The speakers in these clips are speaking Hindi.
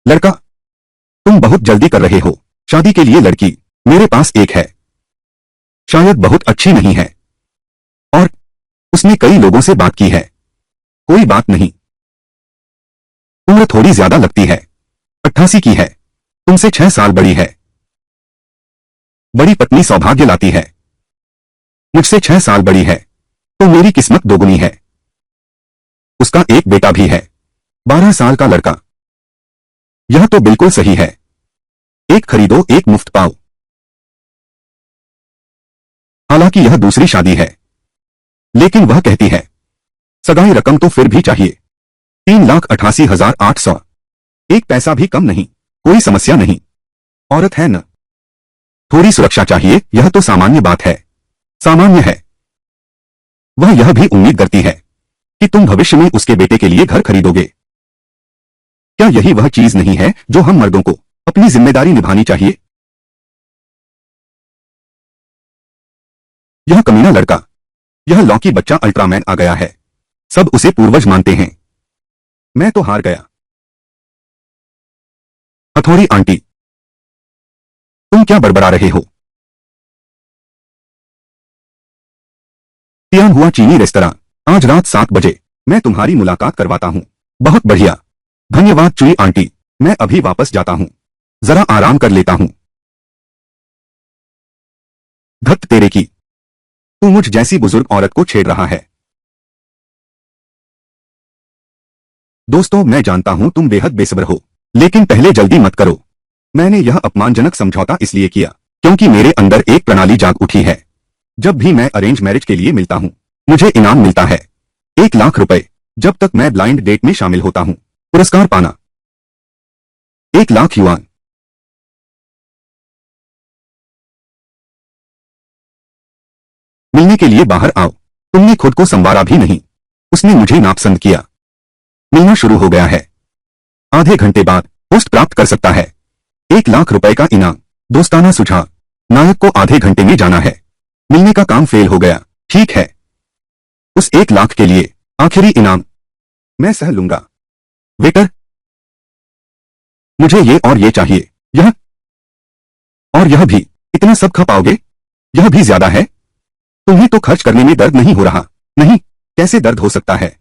लड़का, तुम बहुत जल्दी कर रहे हो शादी के लिए। लड़की, मेरे पास एक है, शायद बहुत अच्छी नहीं है, और उसने कई लोगों से बात की है। कोई बात नहीं, उम्र थोड़ी ज्यादा लगती है, 88 की है, तुमसे 6 साल बड़ी है। बड़ी पत्नी सौभाग्य लाती है, मुझसे 6 साल बड़ी है, तो मेरी किस्मत दोगुनी है। उसका एक बेटा भी है, 12 साल का लड़का। यह तो बिल्कुल सही है, एक खरीदो एक मुफ्त पाओ। हालांकि यह दूसरी शादी है, लेकिन वह कहती है सगाई रकम तो फिर भी चाहिए, 3,88,800। एक पैसा भी कम नहीं। कोई समस्या नहीं, औरत है न, थोड़ी सुरक्षा चाहिए, यह तो सामान्य बात है, सामान्य है। वह यह भी उम्मीद करती है कि तुम भविष्य में उसके बेटे के लिए घर खरीदोगे। क्या यही वह चीज नहीं है जो हम मर्दों को अपनी जिम्मेदारी निभानी चाहिए? यह कमीना लड़का, यह लौकी बच्चा अल्ट्रामैन आ गया है, सब उसे पूर्वज मानते हैं। मैं तो हार गया। हथौड़ी आंटी, तुम क्या बड़बड़ा रहे हो? तियान हुआ चीनी रेस्तरां, आज रात 7 बजे मैं तुम्हारी मुलाकात करवाता हूं। बहुत बढ़िया, धन्यवाद चुई आंटी, मैं अभी वापस जाता हूं, जरा आराम कर लेता हूं। धत तेरे की, तू मुझ जैसी बुजुर्ग औरत को छेड़ रहा है। दोस्तों, मैं जानता हूं तुम बेहद बेसब्र हो, लेकिन पहले जल्दी मत करो। मैंने यह अपमानजनक समझौता इसलिए किया क्योंकि मेरे अंदर एक प्रणाली जाग उठी है। जब भी मैं अरेंज मैरिज के लिए मिलता हूं, मुझे इनाम मिलता है 1 लाख रुपए। जब तक मैं ब्लाइंड डेट में शामिल होता हूं, पुरस्कार पाना 1 लाख युआन। मिलने के लिए बाहर आओ। तुमने खुद को संवारा भी नहीं। उसने मुझे नापसंद किया। मिलना शुरू हो गया है। आधे घंटे बाद पोस्ट प्राप्त कर सकता है 1 लाख रुपए का इनाम। दोस्ताना सुझाव, नायक को आधे घंटे में जाना है। मिलने का काम फेल हो गया, ठीक है, उस 1 लाख के लिए आखिरी इनाम मैं सह लूंगा। वेटर, मुझे ये और ये चाहिए, यह और यह भी। इतना सब खा पाओगे? यह भी ज्यादा है। तुम्हें तो खर्च करने में दर्द नहीं हो रहा? नहीं, कैसे दर्द हो सकता है?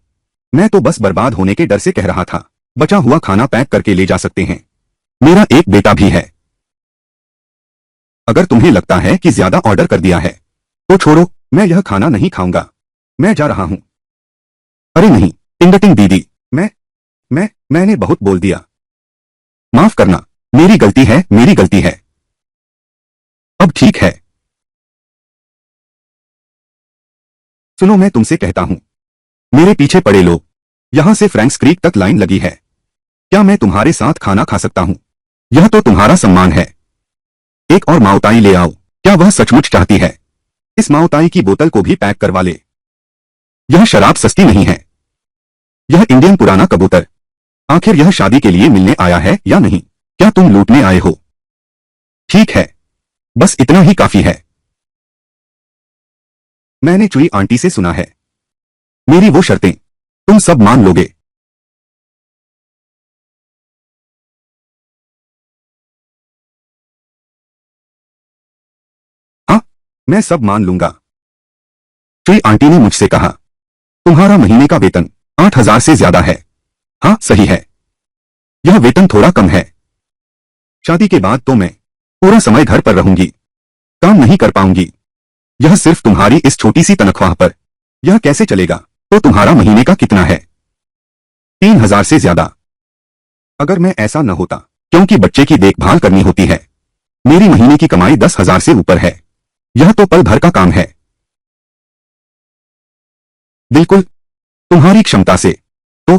मैं तो बस बर्बाद होने के डर से कह रहा था। बचा हुआ खाना पैक करके ले जा सकते हैं। मेरा एक बेटा भी है। अगर तुम्हें लगता है कि ज्यादा ऑर्डर कर दिया है तो छोड़ो, मैं यह खाना नहीं खाऊंगा, मैं जा रहा हूं। अरे नहीं टिंगटिंग दीदी, मैंने बहुत बोल दिया, माफ करना, मेरी गलती है, मेरी गलती है। अब ठीक है। सुनो, मैं तुमसे कहता हूं, मेरे पीछे पड़े लोग, यहां से फ्रैंक्स क्रीक तक लाइन लगी है। क्या मैं तुम्हारे साथ खाना खा सकता हूं? यह तो तुम्हारा सम्मान है। एक और माओताई ले आओ। क्या वह सचमुच चाहती है? इस माओताई की बोतल को भी पैक करवा ले। यह शराब सस्ती नहीं है। यह इंडियन पुराना कबूतर, आखिर यह शादी के लिए मिलने आया है या नहीं? क्या तुम लूटने आए हो? ठीक है, बस इतना ही काफी है। मैंने चुई आंटी से सुना है, मेरी वो शर्तें तुम सब मान लोगे। हाँ, मैं सब मान लूंगा। चुई आंटी ने मुझसे कहा, तुम्हारा महीने का वेतन 8,000 से ज्यादा है। हाँ सही है, यह वेतन थोड़ा कम है। शादी के बाद तो मैं पूरा समय घर पर रहूंगी, काम नहीं कर पाऊंगी। यह सिर्फ तुम्हारी इस छोटी सी तनख्वाह पर। यह कैसे चलेगा? तो तुम्हारा महीने का कितना है? 3,000 से ज्यादा। अगर मैं ऐसा न होता, क्योंकि बच्चे की देखभाल करनी होती है, मेरी महीने की कमाई 10,000 से ऊपर है। यह तो पल भर का काम है। बिल्कुल, तुम्हारी क्षमता से तो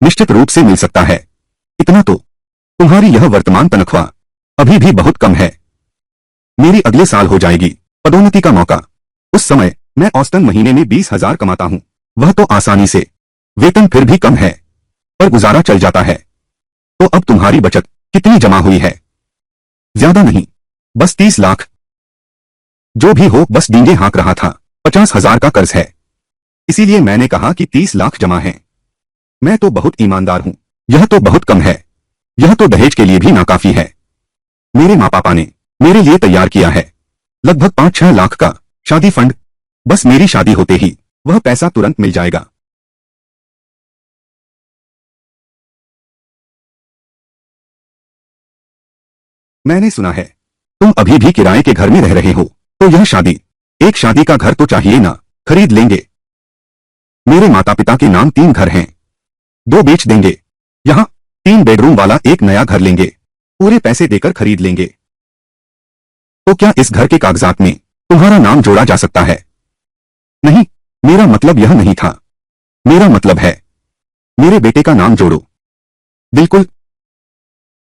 निश्चित रूप से मिल सकता है। इतना तो तुम्हारी यह वर्तमान तनख्वाह अभी भी बहुत कम है। मेरी अगले साल हो जाएगी पदोन्नति का मौका। उस समय मैं औसतन महीने में 20,000 कमाता हूं। वह तो आसानी से, वेतन फिर भी कम है, पर गुजारा चल जाता है। तो अब तुम्हारी बचत कितनी जमा हुई है? ज्यादा नहीं, बस 30 लाख। जो भी हो, बस डींगे हाँक रहा था। 50,000 का कर्ज है, इसीलिए मैंने कहा कि 30 लाख जमा है। मैं तो बहुत ईमानदार हूं। यह तो बहुत कम है। यह तो दहेज के लिए भी नाकाफी है। मेरे माँ पापा ने मेरे लिए तैयार किया है लगभग 5-6 लाख का शादी फंड। बस मेरी शादी होते ही वह पैसा तुरंत मिल जाएगा। मैंने सुना है तुम अभी भी किराए के घर में रह रहे हो, तो यह शादी, एक शादी का घर तो चाहिए ना। खरीद लेंगे। मेरे माता पिता के नाम 3 घर हैं, 2 बेच देंगे। यहाँ 3 बेडरूम वाला एक नया घर लेंगे, पूरे पैसे देकर खरीद लेंगे। तो क्या इस घर के कागजात में तुम्हारा नाम जोड़ा जा सकता है? नहीं, मेरा मतलब यह नहीं था। मेरा मतलब है मेरे बेटे का नाम जोड़ो। बिल्कुल,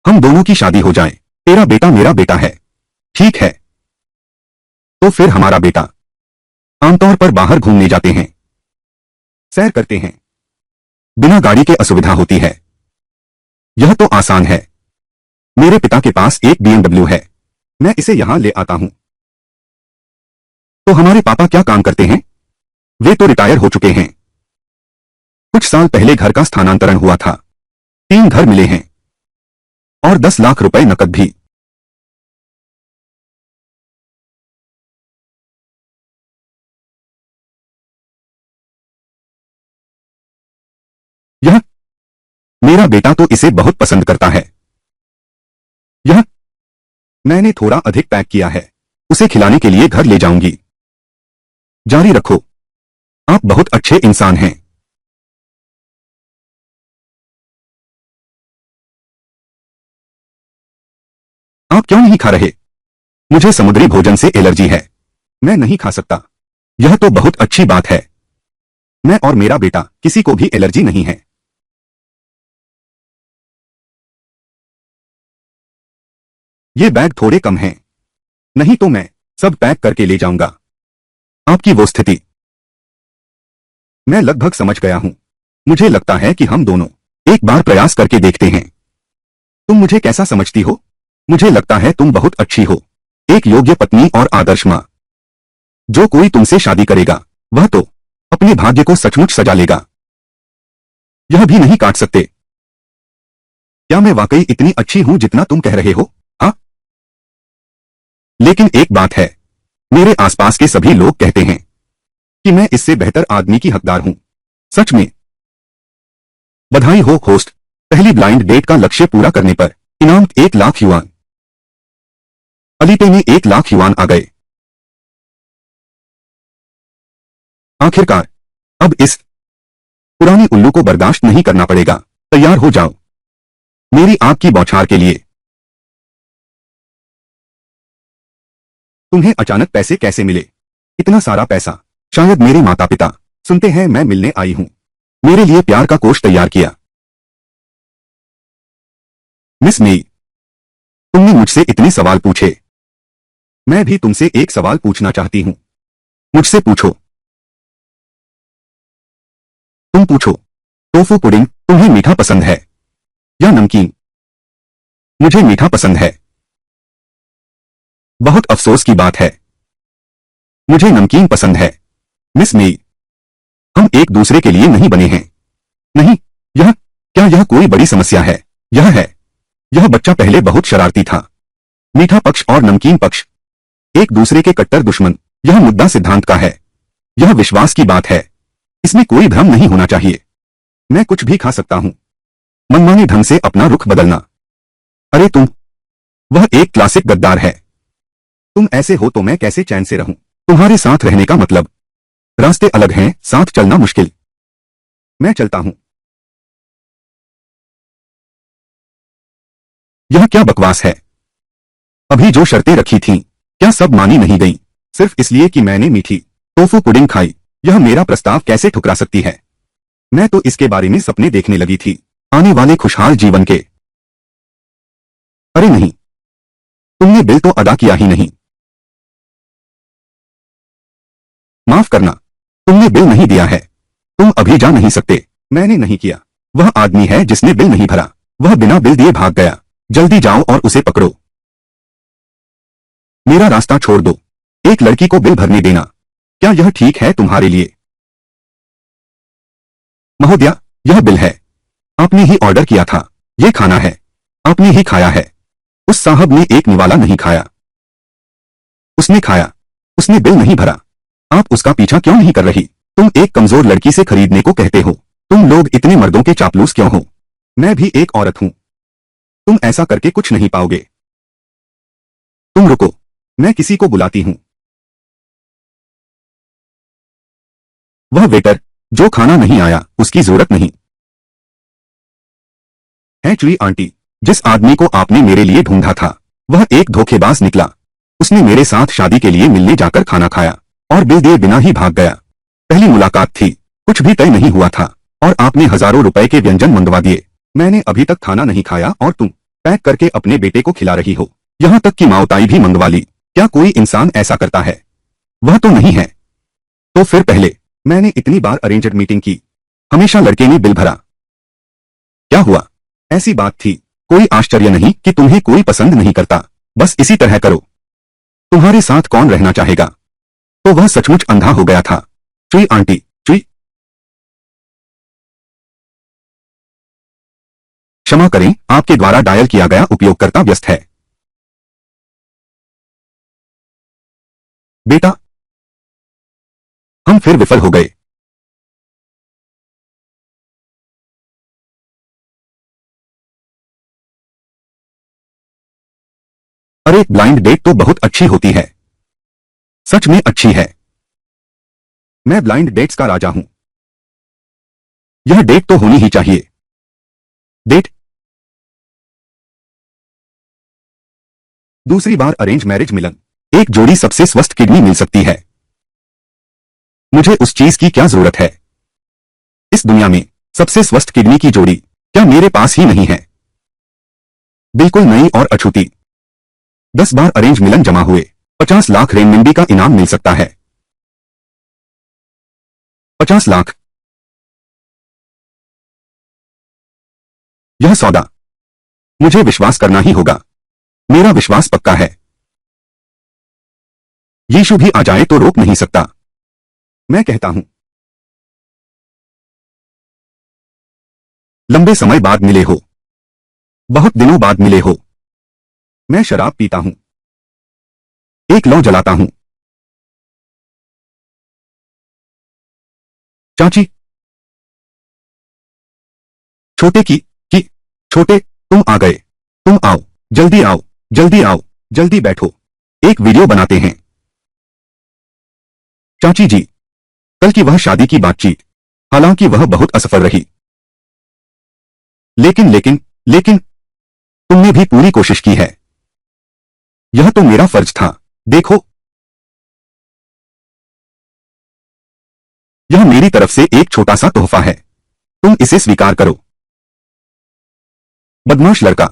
हम दोनों की शादी हो जाए। तेरा बेटा मेरा बेटा है। ठीक है, तो फिर हमारा बेटा आमतौर पर बाहर घूमने जाते हैं, सैर करते हैं, बिना गाड़ी के असुविधा होती है। यह तो आसान है। मेरे पिता के पास एक BMW है, मैं इसे यहां ले आता हूं। तो हमारे पापा क्या काम करते हैं? वे तो रिटायर हो चुके हैं। कुछ साल पहले घर का स्थानांतरण हुआ था, 3 घर मिले हैं और 10 लाख रुपए नकद भी। यह मेरा बेटा तो इसे बहुत पसंद करता है। यह मैंने थोड़ा अधिक पैक किया है, उसे खिलाने के लिए घर ले जाऊंगी। जारी रखो, आप बहुत अच्छे इंसान हैं। आप क्यों नहीं खा रहे? मुझे समुद्री भोजन से एलर्जी है, मैं नहीं खा सकता। यह तो बहुत अच्छी बात है। मैं और मेरा बेटा किसी को भी एलर्जी नहीं है। ये बैग थोड़े कम हैं, नहीं तो मैं सब पैक करके ले जाऊंगा। आपकी वो स्थिति मैं लगभग समझ गया हूं। मुझे लगता है कि हम दोनों एक बार प्रयास करके देखते हैं। तुम मुझे कैसा समझती हो? मुझे लगता है तुम बहुत अच्छी हो, एक योग्य पत्नी और आदर्श मां। जो कोई तुमसे शादी करेगा वह तो अपने भाग्य को सचमुच सजा लेगा। यह भी नहीं काट सकते। क्या मैं वाकई इतनी अच्छी हूं जितना तुम कह रहे हो? हाँ, लेकिन एक बात है, मेरे आसपास के सभी लोग कहते हैं कि मैं इससे बेहतर आदमी की हकदार हूं। सच में? बधाई हो होस्ट, पहली ब्लाइंड डेट का लक्ष्य पूरा करने पर इनाम 1 लाख युआन। अलीपे में 1 लाख युआन आ गए। आखिरकार अब इस पुरानी उल्लू को बर्दाश्त नहीं करना पड़ेगा। तैयार हो जाओ मेरी आग की बौछार के लिए। तुम्हें अचानक पैसे कैसे मिले? इतना सारा पैसा? शायद मेरे माता पिता सुनते हैं मैं मिलने आई हूं। मेरे लिए प्यार का कोष तैयार किया। मिस मेई, तुमने मुझसे इतने सवाल पूछे, मैं भी तुमसे एक सवाल पूछना चाहती हूं। मुझसे पूछो। तुम पूछो। टोफू पुडिंग तुम्हें मीठा पसंद है या नमकीन? मुझे मीठा पसंद है। बहुत अफसोस की बात है, मुझे नमकीन पसंद है। मिस मेई, हम एक दूसरे के लिए नहीं बने हैं। नहीं, क्या यह कोई बड़ी समस्या है? यह है, यह बच्चा पहले बहुत शरारती था। मीठा पक्ष और नमकीन पक्ष एक दूसरे के कट्टर दुश्मन। यह मुद्दा सिद्धांत का है। यह विश्वास की बात है। इसमें कोई भ्रम नहीं होना चाहिए। मैं कुछ भी खा सकता हूं, मनमाने ढंग से अपना रुख बदलना। अरे तुम, वह एक क्लासिक गद्दार है। तुम ऐसे हो तो मैं कैसे चैन से रहूं? तुम्हारे साथ रहने का मतलब, रास्ते अलग हैं, साथ चलना मुश्किल। मैं चलता हूं। यह क्या बकवास है? अभी जो शर्तें रखी थीं, क्या सब मानी नहीं गईं? सिर्फ इसलिए कि मैंने मीठी टोफू पुडिंग खाई, यह मेरा प्रस्ताव कैसे ठुकरा सकती है? मैं तो इसके बारे में सपने देखने लगी थी, आने वाले खुशहाल जीवन के। अरे नहीं, तुमने बिल तो अदा किया ही नहीं। माफ करना, तुमने बिल नहीं दिया है। तुम अभी जा नहीं सकते। मैंने नहीं किया। वह आदमी है जिसने बिल नहीं भरा, वह बिना बिल दिए भाग गया। जल्दी जाओ और उसे पकड़ो। मेरा रास्ता छोड़ दो। एक लड़की को बिल भरने देना, क्या यह ठीक है तुम्हारे लिए? महोदया, यह बिल है। आपने ही ऑर्डर किया था। यह खाना है। आपने ही खाया है। उस साहब ने एक निवाला नहीं खाया। उसने खाया। उसने बिल नहीं भरा। आप उसका पीछा क्यों नहीं कर रही? तुम एक कमजोर लड़की से खरीदने को कहते हो। तुम लोग इतने मर्दों के चापलूस क्यों हो? मैं भी एक औरत हूं। तुम ऐसा करके कुछ नहीं पाओगे। तुम रुको, मैं किसी को बुलाती हूं। वह वेटर जो खाना नहीं आया, उसकी जरूरत नहीं है। चुई आंटी, जिस आदमी को आपने मेरे लिए ढूंढा था वह एक धोखेबाज निकला। उसने मेरे साथ शादी के लिए मिलने जाकर खाना खाया और बिल दिए बिना ही भाग गया। पहली मुलाकात थी, कुछ भी तय नहीं हुआ था और आपने हजारों रुपए के व्यंजन मंगवा दिए। मैंने अभी तक खाना नहीं खाया और तुम पैक करके अपने बेटे को खिला रही हो। यहाँ तक कि माओताई भी मंगवा ली। क्या कोई इंसान ऐसा करता है? वह तो नहीं है। तो फिर पहले मैंने इतनी बार अरेंज्ड मीटिंग की, हमेशा लड़के ने बिल भरा। क्या हुआ? ऐसी बात थी, कोई आश्चर्य नहीं कि तुम्हें कोई पसंद नहीं करता। बस इसी तरह करो। तुम्हारे साथ कौन रहना चाहेगा? तो वह सचमुच अंधा हो गया था। चुई आंटी, चुई। क्षमा करें, आपके द्वारा डायल किया गया उपयोगकर्ता व्यस्त है। बेटा, हम फिर विफल हो गए। अरे, ब्लाइंड डेट तो बहुत अच्छी होती है। सच में अच्छी है। मैं ब्लाइंड डेट्स का राजा हूं। यह डेट तो होनी ही चाहिए। डेट? दूसरी बार अरेंज मैरिज मिलन। एक जोड़ी सबसे स्वस्थ किडनी मिल सकती है। मुझे उस चीज की क्या जरूरत है? इस दुनिया में सबसे स्वस्थ किडनी की जोड़ी क्या मेरे पास ही नहीं है? बिल्कुल नई और अछूती। 10 बार अरेंज मिलन जमा हुए 50 लाख रेनमिंबी का इनाम मिल सकता है। 50 लाख। यह सौदा मुझे विश्वास करना ही होगा। मेरा विश्वास पक्का है। यीशु भी आ जाए तो रोक नहीं सकता। मैं कहता हूं, लंबे समय बाद मिले हो। बहुत दिनों बाद मिले हो। मैं शराब पीता हूं। एक लौ जलाता हूं। चाची, छोटे की छोटे, तुम आ गए। तुम आओ, जल्दी आओ, जल्दी आओ, जल्दी बैठो। एक वीडियो बनाते हैं। चाची जी, कल की वह शादी की बातचीत, हालांकि वह बहुत असफल रही। लेकिन लेकिन लेकिन तुमने भी पूरी कोशिश की है। यह तो मेरा फर्ज था। देखो, यह मेरी तरफ से एक छोटा सा तोहफा है। तुम इसे स्वीकार करो। बदमाश लड़का,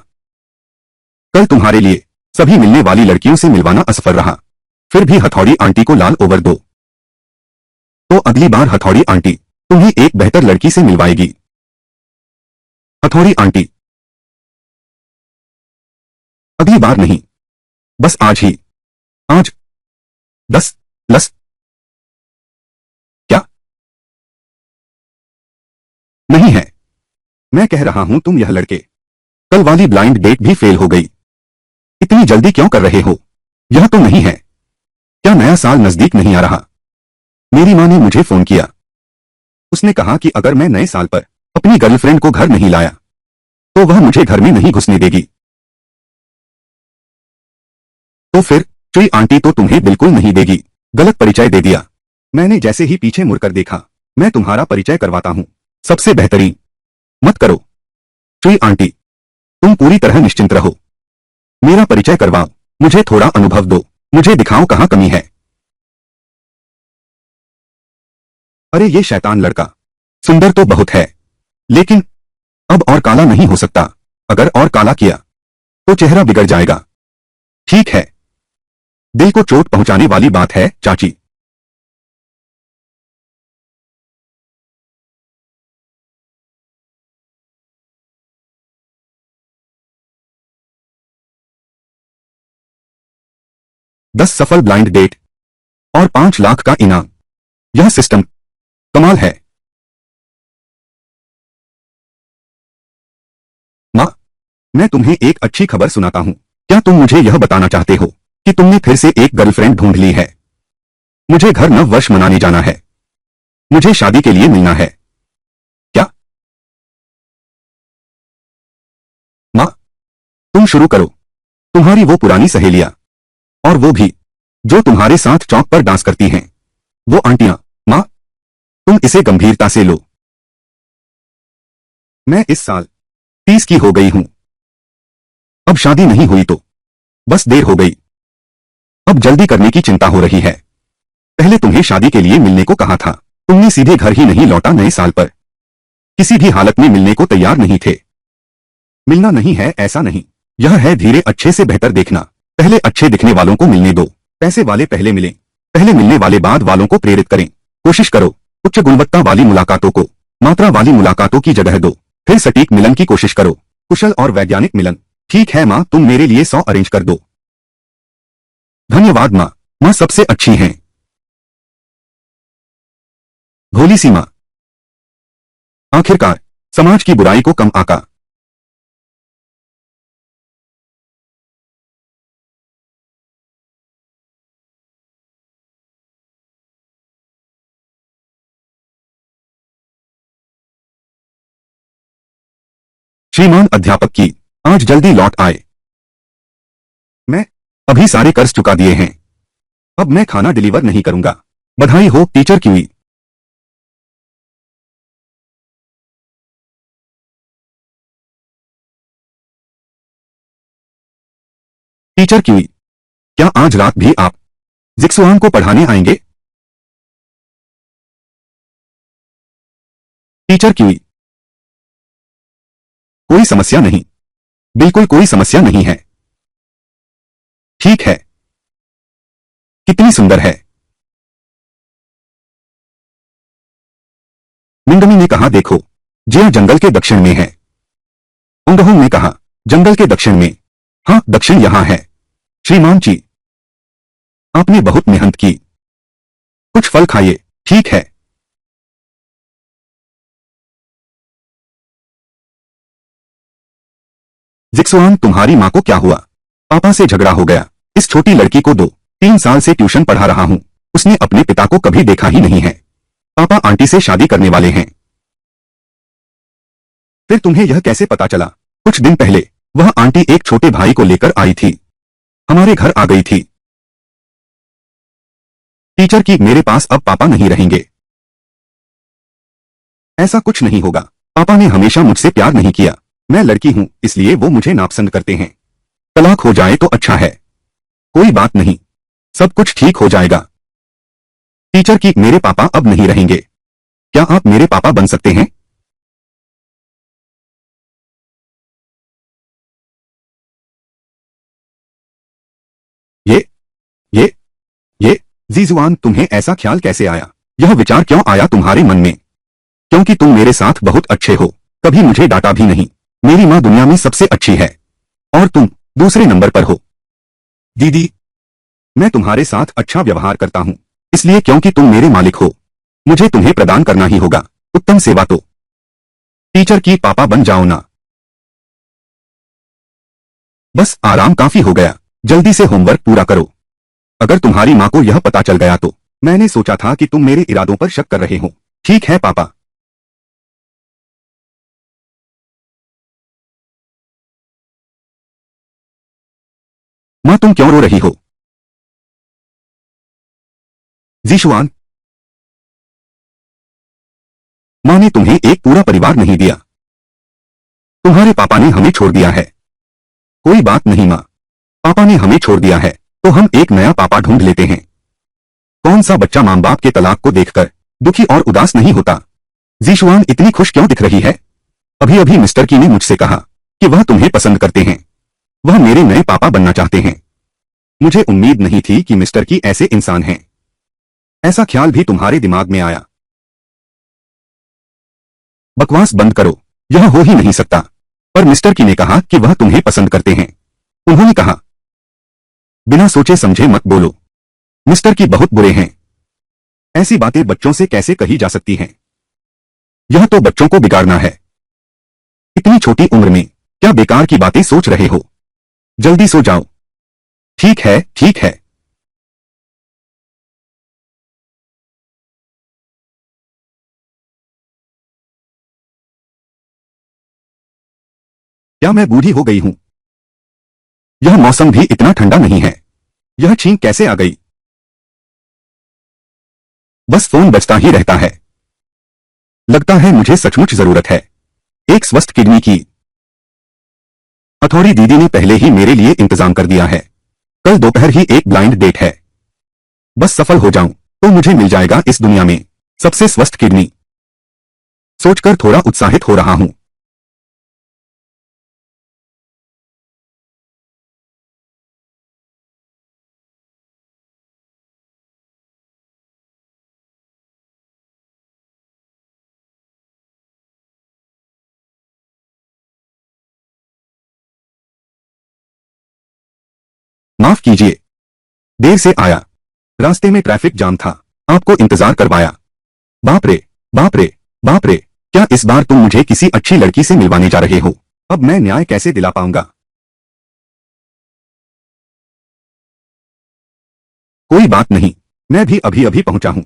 कल तुम्हारे लिए सभी मिलने वाली लड़कियों से मिलवाना असफल रहा। फिर भी हथौड़ी आंटी को लाल ओवर दो। तो अगली बार हथौड़ी आंटी तुम्हें एक बेहतर लड़की से मिलवाएगी। हथौड़ी आंटी, अगली बार नहीं, बस आज ही। आज 10 प्लस। क्या? नहीं है। मैं कह रहा हूं तुम यह लड़के, कल वाली ब्लाइंड डेट भी फेल हो गई। इतनी जल्दी क्यों कर रहे हो? यह तो नहीं है। क्या नया साल नजदीक नहीं आ रहा? मेरी मां ने मुझे फोन किया। उसने कहा कि अगर मैं नए साल पर अपनी गर्लफ्रेंड को घर नहीं लाया तो वह मुझे घर में नहीं घुसने देगी। तो फिर चुई आंटी तो तुम्हें बिल्कुल नहीं देगी। गलत परिचय दे दिया। मैंने जैसे ही पीछे मुड़कर देखा, मैं तुम्हारा परिचय करवाता हूं। सबसे बेहतरीन। मत करो। चुई आंटी, तुम पूरी तरह निश्चिंत रहो। मेरा परिचय करवाओ। मुझे थोड़ा अनुभव दो। मुझे दिखाओ कहां कमी है। अरे ये शैतान लड़का सुंदर तो बहुत है, लेकिन अब और काला नहीं हो सकता। अगर और काला किया तो चेहरा बिगड़ जाएगा। ठीक है। दिल को चोट पहुंचाने वाली बात है चाची। दस सफल ब्लाइंड डेट और 5 लाख का इनाम। यह सिस्टम कमाल है। माँ, मैं तुम्हें एक अच्छी खबर सुनाता हूँ। क्या तुम मुझे यह बताना चाहते हो कि तुमने फिर से एक गर्लफ्रेंड ढूंढ ली है? मुझे घर नव वर्ष मनाने जाना है। मुझे शादी के लिए मिलना है। क्या? माँ, तुम शुरू करो। तुम्हारी वो पुरानी सहेलियां, और वो भी जो तुम्हारे साथ चौक पर डांस करती हैं, वो आंटियां। माँ, तुम इसे गंभीरता से लो। मैं इस साल 30 की हो गई हूं। अब शादी नहीं हुई तो बस देर हो गई। अब जल्दी करने की चिंता हो रही है। पहले तुम्हें शादी के लिए मिलने को कहा था, तुमने सीधे घर ही नहीं लौटा। नए साल पर किसी भी हालत में मिलने को तैयार नहीं थे। मिलना नहीं है ऐसा नहीं, यह है धीरे अच्छे से बेहतर देखना। पहले अच्छे दिखने वालों को मिलने दो। पैसे वाले पहले मिलें। पहले मिलने वाले बाद वालों को प्रेरित करें। कोशिश करो उच्च गुणवत्ता वाली मुलाकातों को मात्रा वाली मुलाकातों की जगह दो। फिर सटीक मिलन की कोशिश करो, कुशल और वैज्ञानिक मिलन। ठीक है माँ, तुम मेरे लिए 100 अरेंज कर दो। धन्यवाद माँ, माँ सबसे अच्छी हैं। भोली सी माँ। आखिरकार समाज की बुराई को कम आका। श्रीमान अध्यापक की आज जल्दी लौट आए। मैं अभी सारे कर्ज चुका दिए हैं। अब मैं खाना डिलीवर नहीं करूंगा। बधाई हो टीचर क्यूई। टीचर क्यूई, क्या आज रात भी आप जिक्सुआन को पढ़ाने आएंगे? टीचर क्यूई, कोई समस्या नहीं, बिल्कुल कोई समस्या नहीं है। ठीक है। कितनी सुंदर है। मिंगमी ने कहा देखो, जिया जंगल के दक्षिण में है। उंगहोंग ने कहा जंगल के दक्षिण में। हाँ, दक्षिण यहां है। श्रीमान जी, आपने बहुत मेहनत की। कुछ फल खाइए। ठीक है। जिक्सुआन, तुम्हारी माँ को क्या हुआ? पापा से झगड़ा हो गया। इस छोटी लड़की को 2-3 साल से ट्यूशन पढ़ा रहा हूँ। उसने अपने पिता को कभी देखा ही नहीं है। पापा आंटी से शादी करने वाले हैं। फिर तुम्हें यह कैसे पता चला? कुछ दिन पहले वह आंटी एक छोटे भाई को लेकर आई थी। हमारे घर आ गई थी। टीचर की मेरे पास अब पापा नहीं रहेंगे। ऐसा कुछ नहीं होगा। पापा ने हमेशा मुझसे प्यार नहीं किया। मैं लड़की हूं, इसलिए वो मुझे नापसंद करते हैं। तलाक हो जाए तो अच्छा है। कोई बात नहीं, सब कुछ ठीक हो जाएगा। टीचर की मेरे पापा अब नहीं रहेंगे। क्या आप मेरे पापा बन सकते हैं? ये ये ये जीजुआन, तुम्हें ऐसा ख्याल कैसे आया? यह विचार क्यों आया तुम्हारे मन में? क्योंकि तुम मेरे साथ बहुत अच्छे हो, कभी मुझे डांटा भी नहीं। मेरी माँ दुनिया में सबसे अच्छी है और तुम दूसरे नंबर पर हो। दीदी, मैं तुम्हारे साथ अच्छा व्यवहार करता हूँ, इसलिए क्योंकि तुम मेरे मालिक हो, मुझे तुम्हें प्रदान करना ही होगा उत्तम सेवा। तो टीचर की पापा बन जाओ ना। बस आराम काफी हो गया, जल्दी से होमवर्क पूरा करो। अगर तुम्हारी माँ को यह पता चल गया तो। मैंने सोचा था कि तुम मेरे इरादों पर शक कर रहे हो। ठीक है पापा। माँ, तुम क्यों रो रही हो? जीशुआन, माँ ने तुम्हें एक पूरा परिवार नहीं दिया। तुम्हारे पापा ने हमें छोड़ दिया है। कोई बात नहीं माँ, पापा ने हमें छोड़ दिया है तो हम एक नया पापा ढूंढ लेते हैं। कौन सा बच्चा माँ बाप के तलाक को देखकर दुखी और उदास नहीं होता? जीशुआन इतनी खुश क्यों दिख रही है? अभी अभी मिस्टर की ने मुझसे कहा कि वह तुम्हें पसंद करते हैं। वह मेरे नए पापा बनना चाहते हैं। मुझे उम्मीद नहीं थी कि मिस्टर की ऐसे इंसान हैं। ऐसा ख्याल भी तुम्हारे दिमाग में आया? बकवास बंद करो, यह हो ही नहीं सकता। पर मिस्टर की ने कहा कि वह तुम्हें पसंद करते हैं। उन्होंने कहा। बिना सोचे समझे मत बोलो। मिस्टर की बहुत बुरे हैं। ऐसी बातें बच्चों से कैसे कही जा सकती हैं? यह तो बच्चों को बिगाड़ना है। इतनी छोटी उम्र में क्या बेकार की बातें सोच रहे हो? जल्दी सो जाओ। ठीक है, ठीक है। क्या मैं बूढ़ी हो गई हूं? यह मौसम भी इतना ठंडा नहीं है। यह छींक कैसे आ गई? बस फोन बजता ही रहता है। लगता है मुझे सचमुच जरूरत है एक स्वस्थ किडनी की। हथौड़ी दीदी ने पहले ही मेरे लिए इंतजाम कर दिया है। कल दोपहर ही एक ब्लाइंड डेट है। बस सफल हो जाऊं तो मुझे मिल जाएगा इस दुनिया में सबसे स्वस्थ किडनी। सोचकर थोड़ा उत्साहित हो रहा हूं। माफ कीजिए, देर से आया। रास्ते में ट्रैफिक जाम था, आपको इंतजार करवाया। बाप रे, बाप रे, बाप रे। क्या इस बार तुम मुझे किसी अच्छी लड़की से मिलवाने जा रहे हो? अब मैं न्याय कैसे दिला पाऊंगा? कोई बात नहीं, मैं भी अभी अभी पहुंचा हूं।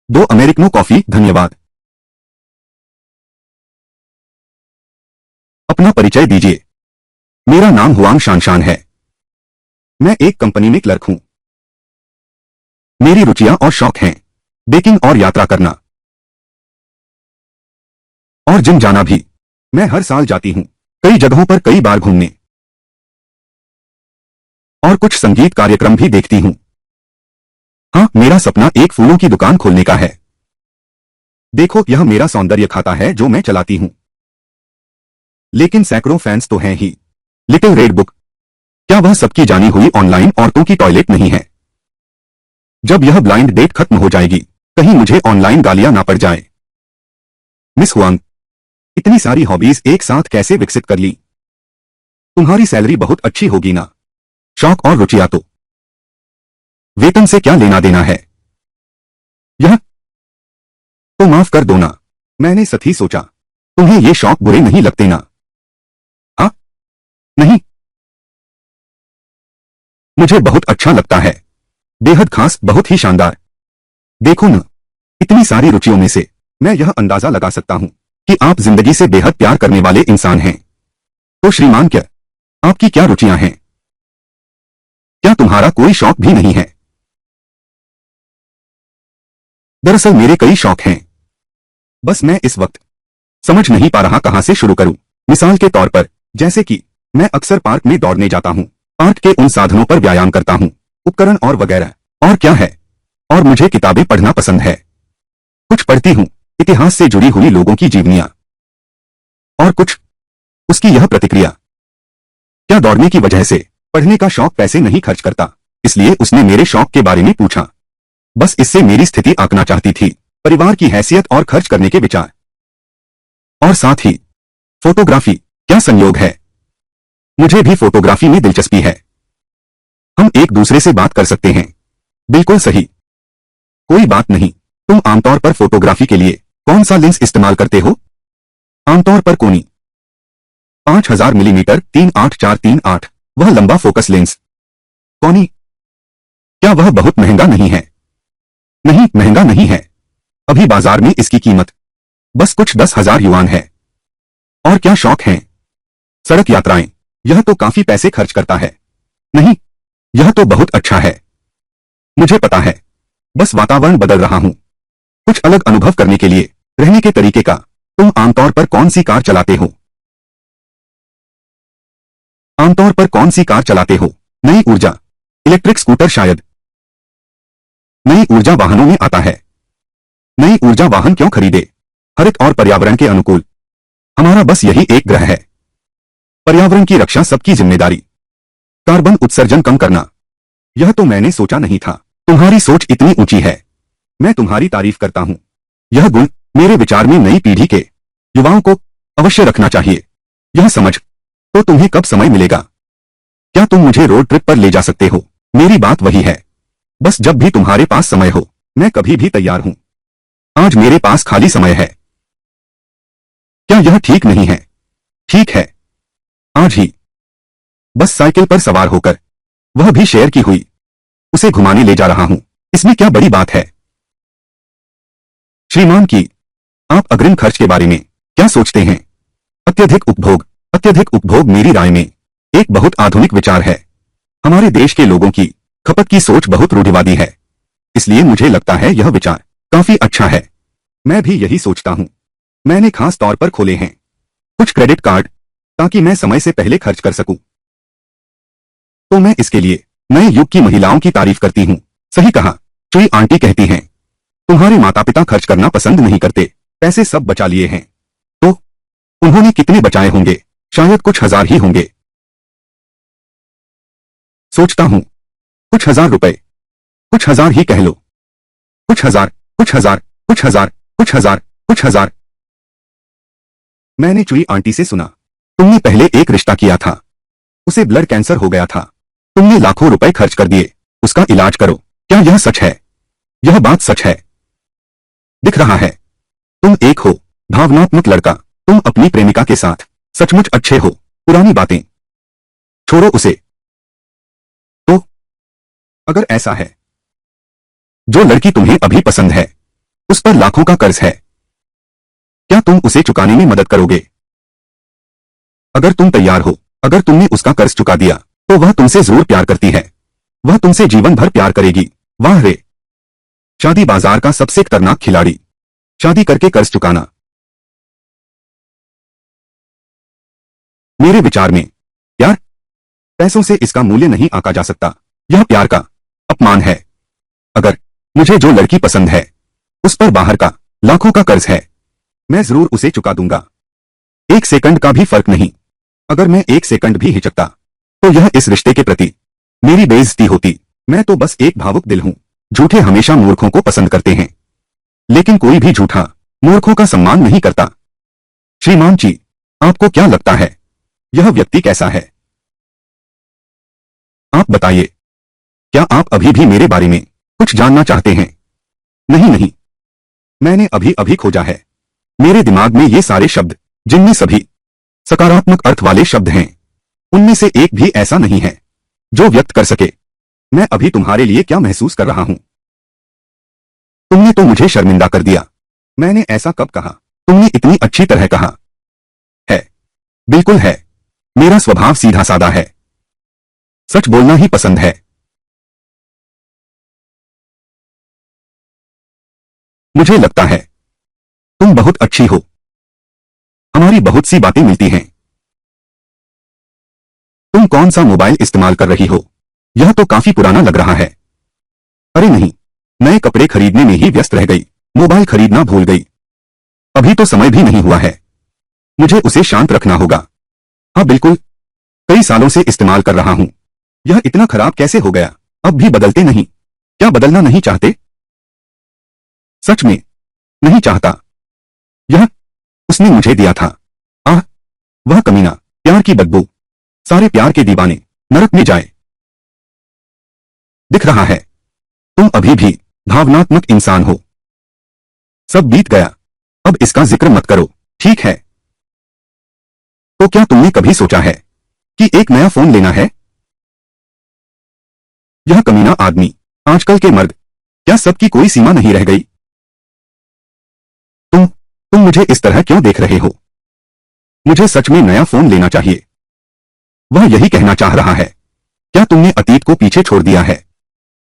दो अमेरिकनो कॉफी, धन्यवाद। अपना परिचय दीजिए। मेरा नाम हुआंग शानशान है। मैं एक कंपनी में क्लर्क हूं। मेरी रुचियां और शौक हैं बेकिंग और यात्रा करना और जिम जाना भी। मैं हर साल जाती हूं कई जगहों पर कई बार घूमने और कुछ संगीत कार्यक्रम भी देखती हूं। हाँ, मेरा सपना एक फूलों की दुकान खोलने का है। देखो, यह मेरा सौंदर्य खाता है जो मैं चलाती हूं। लेकिन सैकड़ों फैंस तो हैं ही। लिटिल रेड बुक, क्या वह सबकी जानी हुई ऑनलाइन औरतों की टॉयलेट नहीं है? जब यह ब्लाइंड डेट खत्म हो जाएगी, कहीं मुझे ऑनलाइन गालियां ना पड़ जाए। मिस हुआंग, इतनी सारी हॉबीज एक साथ कैसे विकसित कर ली? तुम्हारी सैलरी बहुत अच्छी होगी ना? शौक और रुचियां तो वेतन से क्या लेना देना है? यह तो माफ कर दो ना, मैंने सच ही सोचा। तुम्हें ये शौक बुरे नहीं लगते ना? हाँ? नहीं, मुझे बहुत अच्छा लगता है। बेहद खास, बहुत ही शानदार। देखो न, इतनी सारी रुचियों में से मैं यह अंदाजा लगा सकता हूं कि आप जिंदगी से बेहद प्यार करने वाले इंसान हैं। तो श्रीमान, क्या आपकी क्या रुचियां हैं? क्या तुम्हारा कोई शौक भी नहीं है? दरअसल मेरे कई शौक हैं, बस मैं इस वक्त समझ नहीं पा रहा कहां से शुरू करूं। मिसाल के तौर पर, जैसे कि मैं अक्सर पार्क में दौड़ने जाता हूं, पार्क के उन साधनों पर व्यायाम करता हूं, उपकरण और वगैरह। और क्या है? और मुझे किताबें पढ़ना पसंद है। कुछ पढ़ती हूं इतिहास से जुड़ी हुई लोगों की जीवनियां, और कुछ उसकी यह प्रतिक्रिया। क्या दौड़ने की वजह से पढ़ने का शौक पैसे नहीं खर्च करता, इसलिए उसने मेरे शौक के बारे में पूछा। बस इससे मेरी स्थिति आंकना चाहती थी, परिवार की हैसियत और खर्च करने के विचार। और साथ ही फोटोग्राफी। क्या संयोग है, मुझे भी फोटोग्राफी में दिलचस्पी है। हम एक दूसरे से बात कर सकते हैं। बिल्कुल सही। कोई बात नहीं। तुम आमतौर पर फोटोग्राफी के लिए कौन सा लेंस इस्तेमाल करते हो? आमतौर पर कोनी 5000 मिलीमीटर 38438, वह लंबा फोकस लेंस। कोनी, क्या वह बहुत महंगा नहीं है? नहीं, महंगा नहीं है। अभी बाजार में इसकी कीमत बस कुछ 10,000 युआन है। और क्या शौक हैं? सड़क यात्राएं। यह तो काफी पैसे खर्च करता है। नहीं, यह तो बहुत अच्छा है। मुझे पता है, बस वातावरण बदल रहा हूं कुछ अलग अनुभव करने के लिए। रहने के तरीके का। तुम आमतौर पर कौन सी कार चलाते हो? आमतौर पर कौन सी कार चलाते हो? नई ऊर्जा, इलेक्ट्रिक स्कूटर शायद। नई ऊर्जा वाहनों में आता है। नई ऊर्जा वाहन क्यों खरीदे? हरित और पर्यावरण के अनुकूल। हमारा बस यही एक ग्रह है। पर्यावरण की रक्षा सबकी जिम्मेदारी। कार्बन उत्सर्जन कम करना, यह तो मैंने सोचा नहीं था। तुम्हारी सोच इतनी ऊंची है, मैं तुम्हारी तारीफ करता हूं। यह गुण मेरे विचार में नई पीढ़ी के युवाओं को अवश्य रखना चाहिए। यह समझ तो तुम्हें कब समय मिलेगा? क्या तुम मुझे रोड ट्रिप पर ले जा सकते हो? मेरी बात वही है, बस जब भी तुम्हारे पास समय हो, मैं कभी भी तैयार हूं। आज मेरे पास खाली समय है। यह ठीक नहीं है। ठीक है, आज ही। बस साइकिल पर सवार होकर, वह भी शेयर की हुई, उसे घुमाने ले जा रहा हूं। इसमें क्या बड़ी बात है? श्रीमान की, आप अग्रिम खर्च के बारे में क्या सोचते हैं? अत्यधिक उपभोग। अत्यधिक उपभोग मेरी राय में एक बहुत आधुनिक विचार है। हमारे देश के लोगों की खपत की सोच बहुत रूढ़िवादी है, इसलिए मुझे लगता है यह विचार काफी अच्छा है। मैं भी यही सोचता हूं। मैंने खास तौर पर खोले हैं कुछ क्रेडिट कार्ड, ताकि मैं समय से पहले खर्च कर सकूं। तो मैं इसके लिए नए युग की महिलाओं की तारीफ करती हूं। सही कहा, चुई आंटी कहती हैं, तुम्हारे माता पिता खर्च करना पसंद नहीं करते, पैसे सब बचा लिए हैं। तो उन्होंने कितने बचाए होंगे? शायद कुछ हजार ही होंगे। सोचता हूं कुछ हजार रुपए, कुछ हजार ही कह लो। कुछ हजार, कुछ हजार, कुछ हजार, कुछ हजार, कुछ हजार। मैंने चुई आंटी से सुना, तुमने पहले एक रिश्ता किया था, उसे ब्लड कैंसर हो गया था, तुमने लाखों रुपए खर्च कर दिए उसका इलाज करो। क्या यह सच है? यह बात सच है। दिख रहा है तुम एक हो भावनात्मक लड़का। तुम अपनी प्रेमिका के साथ सचमुच अच्छे हो। पुरानी बातें छोड़ो उसे। तो अगर ऐसा है, जो लड़की तुम्हें अभी पसंद है उस पर लाखों का कर्ज है, क्या तुम उसे चुकाने में मदद करोगे? अगर तुम तैयार हो, अगर तुमने उसका कर्ज चुका दिया, तो वह तुमसे जरूर प्यार करती है। वह तुमसे जीवन भर प्यार करेगी। वाह रे, शादी बाजार का सबसे खतरनाक खिलाड़ी। शादी करके कर्ज चुकाना। मेरे विचार में प्यार, पैसों से इसका मूल्य नहीं आंका जा सकता। यह प्यार का अपमान है। अगर मुझे जो लड़की पसंद है उस पर बाहर का लाखों का कर्ज है, मैं जरूर उसे चुका दूंगा। एक सेकंड का भी फर्क नहीं। अगर मैं एक सेकंड भी हिचकता, तो यह इस रिश्ते के प्रति मेरी बेइज्जती होती। मैं तो बस एक भावुक दिल हूं। झूठे हमेशा मूर्खों को पसंद करते हैं, लेकिन कोई भी झूठा मूर्खों का सम्मान नहीं करता। श्रीमान जी, आपको क्या लगता है, यह व्यक्ति कैसा है? आप बताइए, क्या आप अभी भी मेरे बारे में कुछ जानना चाहते हैं? नहीं नहीं, मैंने अभी अभी खोजा है। मेरे दिमाग में ये सारे शब्द, जिनमें सभी सकारात्मक अर्थ वाले शब्द हैं, उनमें से एक भी ऐसा नहीं है जो व्यक्त कर सके मैं अभी तुम्हारे लिए क्या महसूस कर रहा हूं। तुमने तो मुझे शर्मिंदा कर दिया। मैंने ऐसा कब कहा? तुमने इतनी अच्छी तरह कहा है। बिल्कुल है। मेरा स्वभाव सीधा साधा है। सच बोलना ही पसंद है। मुझे लगता है तुम बहुत अच्छी हो। हमारी बहुत सी बातें मिलती हैं। तुम कौन सा मोबाइल इस्तेमाल कर रही हो? यह तो काफी पुराना लग रहा है। अरे नहीं, नए कपड़े खरीदने में ही व्यस्त रह गई, मोबाइल खरीदना भूल गई। अभी तो समय भी नहीं हुआ है, मुझे उसे शांत रखना होगा। हाँ बिल्कुल, कई सालों से इस्तेमाल कर रहा हूं। यह इतना खराब कैसे हो गया? अब भी बदलते नहीं? क्या बदलना नहीं चाहते? सच में नहीं चाहता। यह उसने मुझे दिया था। आह, वह कमीना, प्यार की बदबू। सारे प्यार के दीवाने नरक में जाए। दिख रहा है तुम अभी भी भावनात्मक इंसान हो। सब बीत गया, अब इसका जिक्र मत करो, ठीक है? तो क्या तुमने कभी सोचा है कि एक नया फोन लेना है? यह कमीना आदमी, आजकल के मर्द, क्या सबकी कोई सीमा नहीं रह गई? तुम मुझे इस तरह क्यों देख रहे हो? मुझे सच में नया फोन लेना चाहिए। वह यही कहना चाह रहा है। क्या तुमने अतीत को पीछे छोड़ दिया है?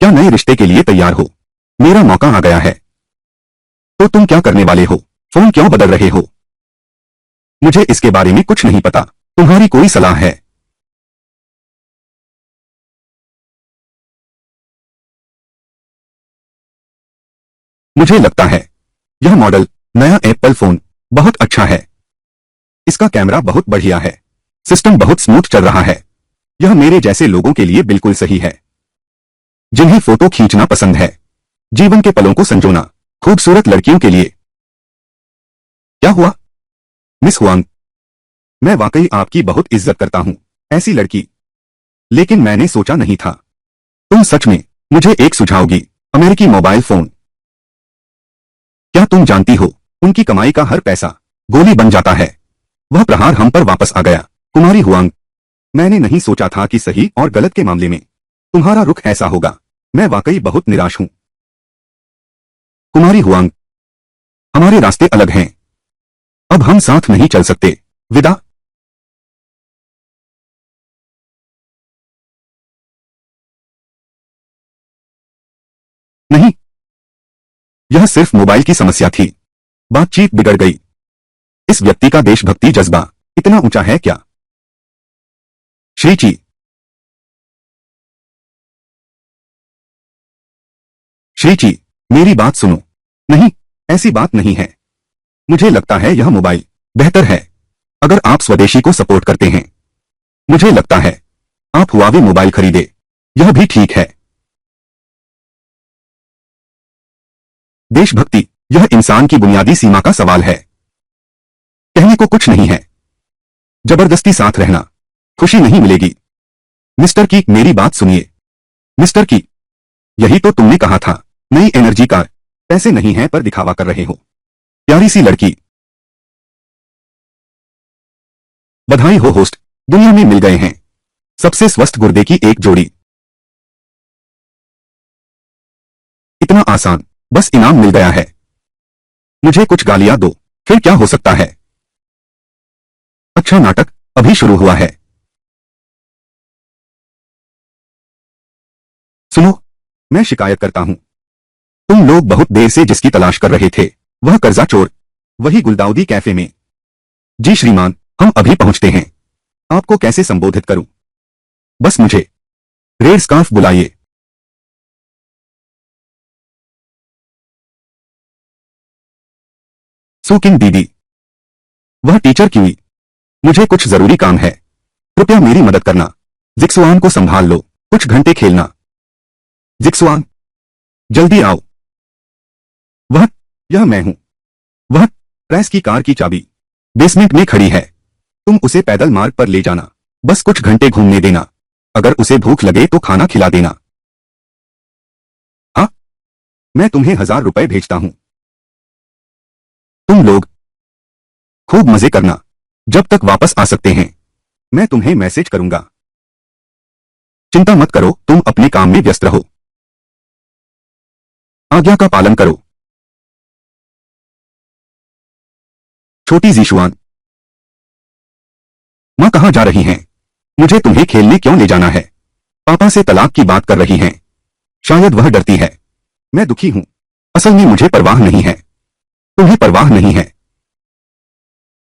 क्या नए रिश्ते के लिए तैयार हो? मेरा मौका आ गया है। तो तुम क्या करने वाले हो? फोन क्यों बदल रहे हो? मुझे इसके बारे में कुछ नहीं पता। तुम्हारी कोई सलाह है? मुझे लगता है यह मॉडल, नया एप्पल फोन, बहुत अच्छा है। इसका कैमरा बहुत बढ़िया है, सिस्टम बहुत स्मूथ चल रहा है। यह मेरे जैसे लोगों के लिए बिल्कुल सही है, जिन्हें फोटो खींचना पसंद है, जीवन के पलों को संजोना। खूबसूरत लड़कियों के लिए। क्या हुआ मिस हुआंग? मैं वाकई आपकी बहुत इज्जत करता हूं, ऐसी लड़की। लेकिन मैंने सोचा नहीं था तुम सच में मुझे एक सुझाओगी। अमेरिकी मोबाइल फोन। क्या तुम जानती हो, उनकी कमाई का हर पैसा गोली बन जाता है। वह प्रहार हम पर वापस आ गया। कुमारी हुआंग, मैंने नहीं सोचा था कि सही और गलत के मामले में तुम्हारा रुख ऐसा होगा। मैं वाकई बहुत निराश हूं। कुमारी हुआंग, हमारे रास्ते अलग हैं। अब हम साथ नहीं चल सकते। विदा। नहीं, यह सिर्फ मोबाइल की समस्या थी। बातचीत बिगड़ गई। इस व्यक्ति का देशभक्ति जज्बा इतना ऊंचा है क्या? श्रीची, श्रीची, मेरी बात सुनो। नहीं, ऐसी बात नहीं है। मुझे लगता है यह मोबाइल बेहतर है। अगर आप स्वदेशी को सपोर्ट करते हैं, मुझे लगता है आप हुआवे मोबाइल खरीदे। यह भी ठीक है। देशभक्ति, यह इंसान की बुनियादी सीमा का सवाल है। कहने को कुछ नहीं है। जबरदस्ती साथ रहना खुशी नहीं मिलेगी। मिस्टर की, मेरी बात सुनिए। मिस्टर की, यही तो तुमने कहा था। नई एनर्जी का पैसे नहीं है पर दिखावा कर रहे हो। प्यारी सी लड़की। बधाई हो होस्ट, दुनिया में मिल गए हैं सबसे स्वस्थ गुर्दे की एक जोड़ी। इतना आसान, बस इनाम मिल गया है। मुझे कुछ गालियां दो, फिर क्या हो सकता है। अच्छा, नाटक अभी शुरू हुआ है। सुनो, मैं शिकायत करता हूं। तुम लोग बहुत देर से जिसकी तलाश कर रहे थे, वह कर्जा चोर, वही गुलदाउदी कैफे में। जी श्रीमान, हम अभी पहुंचते हैं। आपको कैसे संबोधित करूं? बस मुझे रेड स्कार्फ बुलाइए। सुकिंग दीदी, वह टीचर की। मुझे कुछ जरूरी काम है। कृपया मेरी मदद करना। जिक्सुआन को संभाल लो, कुछ घंटे खेलना। जिक्सुआन, जल्दी आओ। वह, यह मैं हूं। वह प्रेस की कार की चाबी बेसमेंट में खड़ी है। तुम उसे पैदल मार्ग पर ले जाना। बस कुछ घंटे घूमने देना। अगर उसे भूख लगे तो खाना खिला देना। हाँ, मैं तुम्हें 1000 रुपए भेजता हूं। तुम लोग खूब मजे करना। जब तक वापस आ सकते हैं, मैं तुम्हें मैसेज करूंगा। चिंता मत करो, तुम अपने काम में व्यस्त रहो। आज्ञा का पालन करो। छोटी जीशुआन, माँ कहाँ जा रही हैं? मुझे तुम्हें खेलने क्यों ले जाना है? पापा से तलाक की बात कर रही हैं। शायद वह डरती है। मैं दुखी हूं। असल में मुझे परवाह नहीं है। तुम्हें परवाह नहीं है।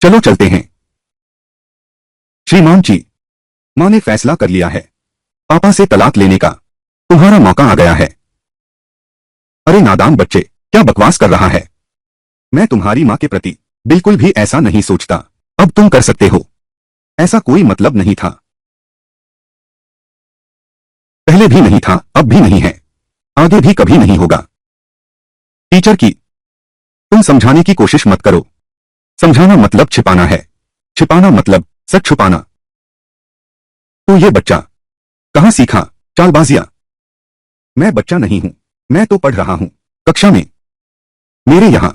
चलो चलते हैं। श्रीमान जी, माँ ने फैसला कर लिया है। पापा से तलाक लेने का तुम्हारा मौका आ गया है। अरे नादान बच्चे, क्या बकवास कर रहा है? मैं तुम्हारी माँ के प्रति बिल्कुल भी ऐसा नहीं सोचता। अब तुम कर सकते हो। ऐसा कोई मतलब नहीं था। पहले भी नहीं था, अब भी नहीं है, आगे भी कभी नहीं होगा। टीचर की, तुम समझाने की कोशिश मत करो। समझाना मतलब छिपाना है। छिपाना मतलब सच छुपाना। तो ये बच्चा कहां सीखा चालबाजियां? मैं बच्चा नहीं हूं, मैं तो पढ़ रहा हूं कक्षा में। मेरे यहां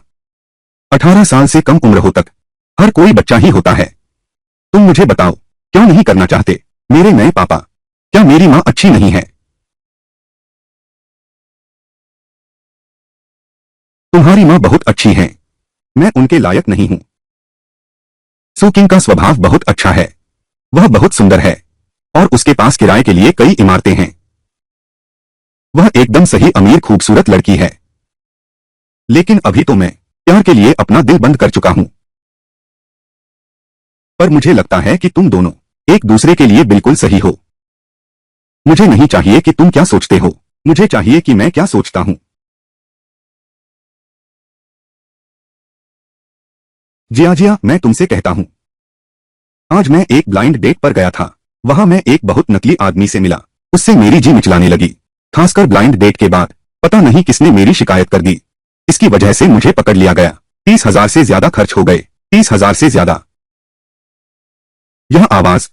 18 साल से कम उम्र हो तक हर कोई बच्चा ही होता है। तुम मुझे बताओ, क्यों नहीं करना चाहते? मेरे नए पापा, क्या मेरी मां अच्छी नहीं है? तुम्हारी मां बहुत अच्छी है। मैं उनके लायक नहीं हूं। सुकिंग का स्वभाव बहुत अच्छा है। वह बहुत सुंदर है और उसके पास किराए के लिए कई इमारतें हैं। वह एकदम सही अमीर खूबसूरत लड़की है। लेकिन अभी तो मैं प्यार के लिए अपना दिल बंद कर चुका हूं। पर मुझे लगता है कि तुम दोनों एक दूसरे के लिए बिल्कुल सही हो। मुझे नहीं चाहिए कि तुम क्या सोचते हो, मुझे चाहिए कि मैं क्या सोचता हूं। जिया, मैं तुमसे कहता हूं। आज मैं एक ब्लाइंड डेट पर गया था। वहां मैं एक बहुत नकली आदमी से मिला। उससे मेरी जी मिचलाने लगी। खासकर ब्लाइंड डेट के बाद पता नहीं किसने मेरी शिकायत कर दी। इसकी वजह से मुझे पकड़ लिया गया। 30,000 से ज्यादा खर्च हो गए। 30,000 से ज्यादा। यह आवाज,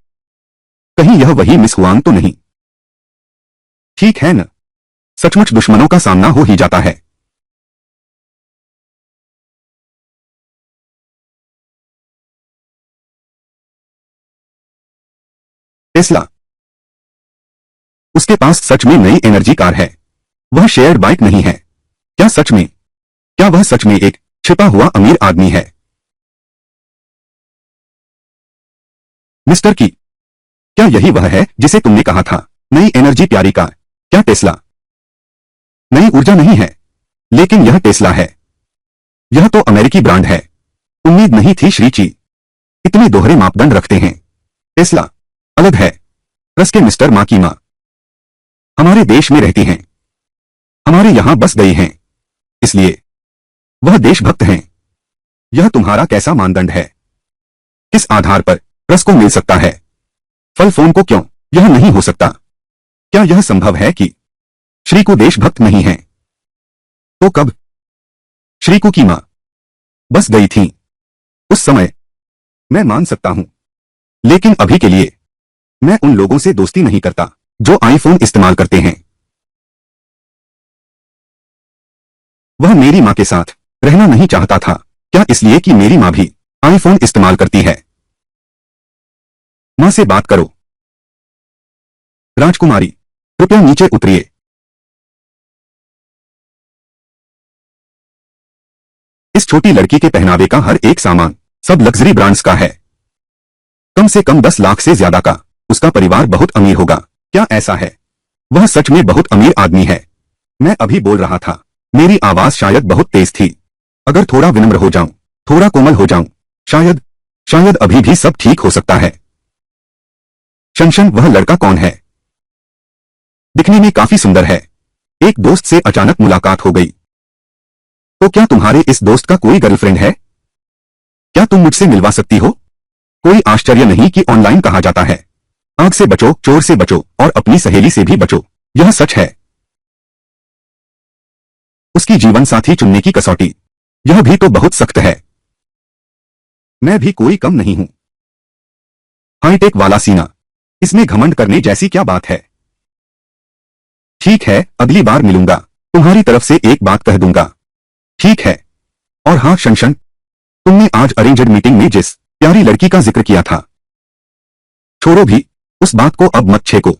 कहीं यह वही मिस हुआंग तो नहीं? ठीक है न? सचमुच दुश्मनों का सामना हो ही जाता है। टेस्ला। उसके पास सच में नई एनर्जी कार है। वह शेयर्ड बाइक नहीं है। क्या सच में? क्या वह सच में एक छिपा हुआ अमीर आदमी है? मिस्टर की, क्या यही वह है जिसे तुमने कहा था, नई एनर्जी प्यारी कार? क्या टेस्ला नई ऊर्जा नहीं है? लेकिन यह टेस्ला है। यह तो अमेरिकी ब्रांड है। उम्मीद नहीं थी श्री ची इतने दोहरे मापदंड रखते हैं। टेस्ला अलग है। रस के मिस्टर माँ की माँ हमारे देश में रहती हैं, हमारे यहां बस गई हैं, इसलिए वह देशभक्त हैं। यह तुम्हारा कैसा मानदंड है? किस आधार पर रस को मिल सकता है, फल फोन को क्यों? यह नहीं हो सकता। क्या यह संभव है कि श्री को देशभक्त नहीं है? तो कब श्री को की मां बस गई थी उस समय मैं मान सकता हूं, लेकिन अभी के लिए मैं उन लोगों से दोस्ती नहीं करता जो आईफोन इस्तेमाल करते हैं। वह मेरी मां के साथ रहना नहीं चाहता था। क्या इसलिए कि मेरी मां भी आईफोन इस्तेमाल करती है? मां से बात करो। राजकुमारी, कृपया नीचे उतरिए। इस छोटी लड़की के पहनावे का हर एक सामान सब लग्जरी ब्रांड्स का है। कम से कम 10 लाख से ज्यादा का। उसका परिवार बहुत अमीर होगा। क्या ऐसा है? वह सच में बहुत अमीर आदमी है। मैं अभी बोल रहा था, मेरी आवाज शायद बहुत तेज थी। अगर थोड़ा विनम्र हो जाऊं, थोड़ा कोमल हो जाऊं, शायद शायद अभी भी सब ठीक हो सकता है। शनशन, वह लड़का कौन है? दिखने में काफी सुंदर है। एक दोस्त से अचानक मुलाकात हो गई। तो क्या तुम्हारे इस दोस्त का कोई गर्लफ्रेंड है? क्या तुम मुझसे मिलवा सकती हो? कोई आश्चर्य नहीं कि ऑनलाइन कहा जाता है, आग से बचो, चोर से बचो और अपनी सहेली से भी बचो। यह सच है। उसकी जीवन साथी चुनने की कसौटी, यह भी तो बहुत सख्त है। मैं भी कोई कम नहीं हूं। हाईटेक वाला सीना, इसमें घमंड करने जैसी क्या बात है? ठीक है, अगली बार मिलूंगा तुम्हारी तरफ से एक बात कह दूंगा। ठीक है। और हाँ शनशन, तुमने आज अरेंज्ड मीटिंग में जिस प्यारी लड़की का जिक्र किया था, छोड़ो भी उस बात को, अब मत छेको।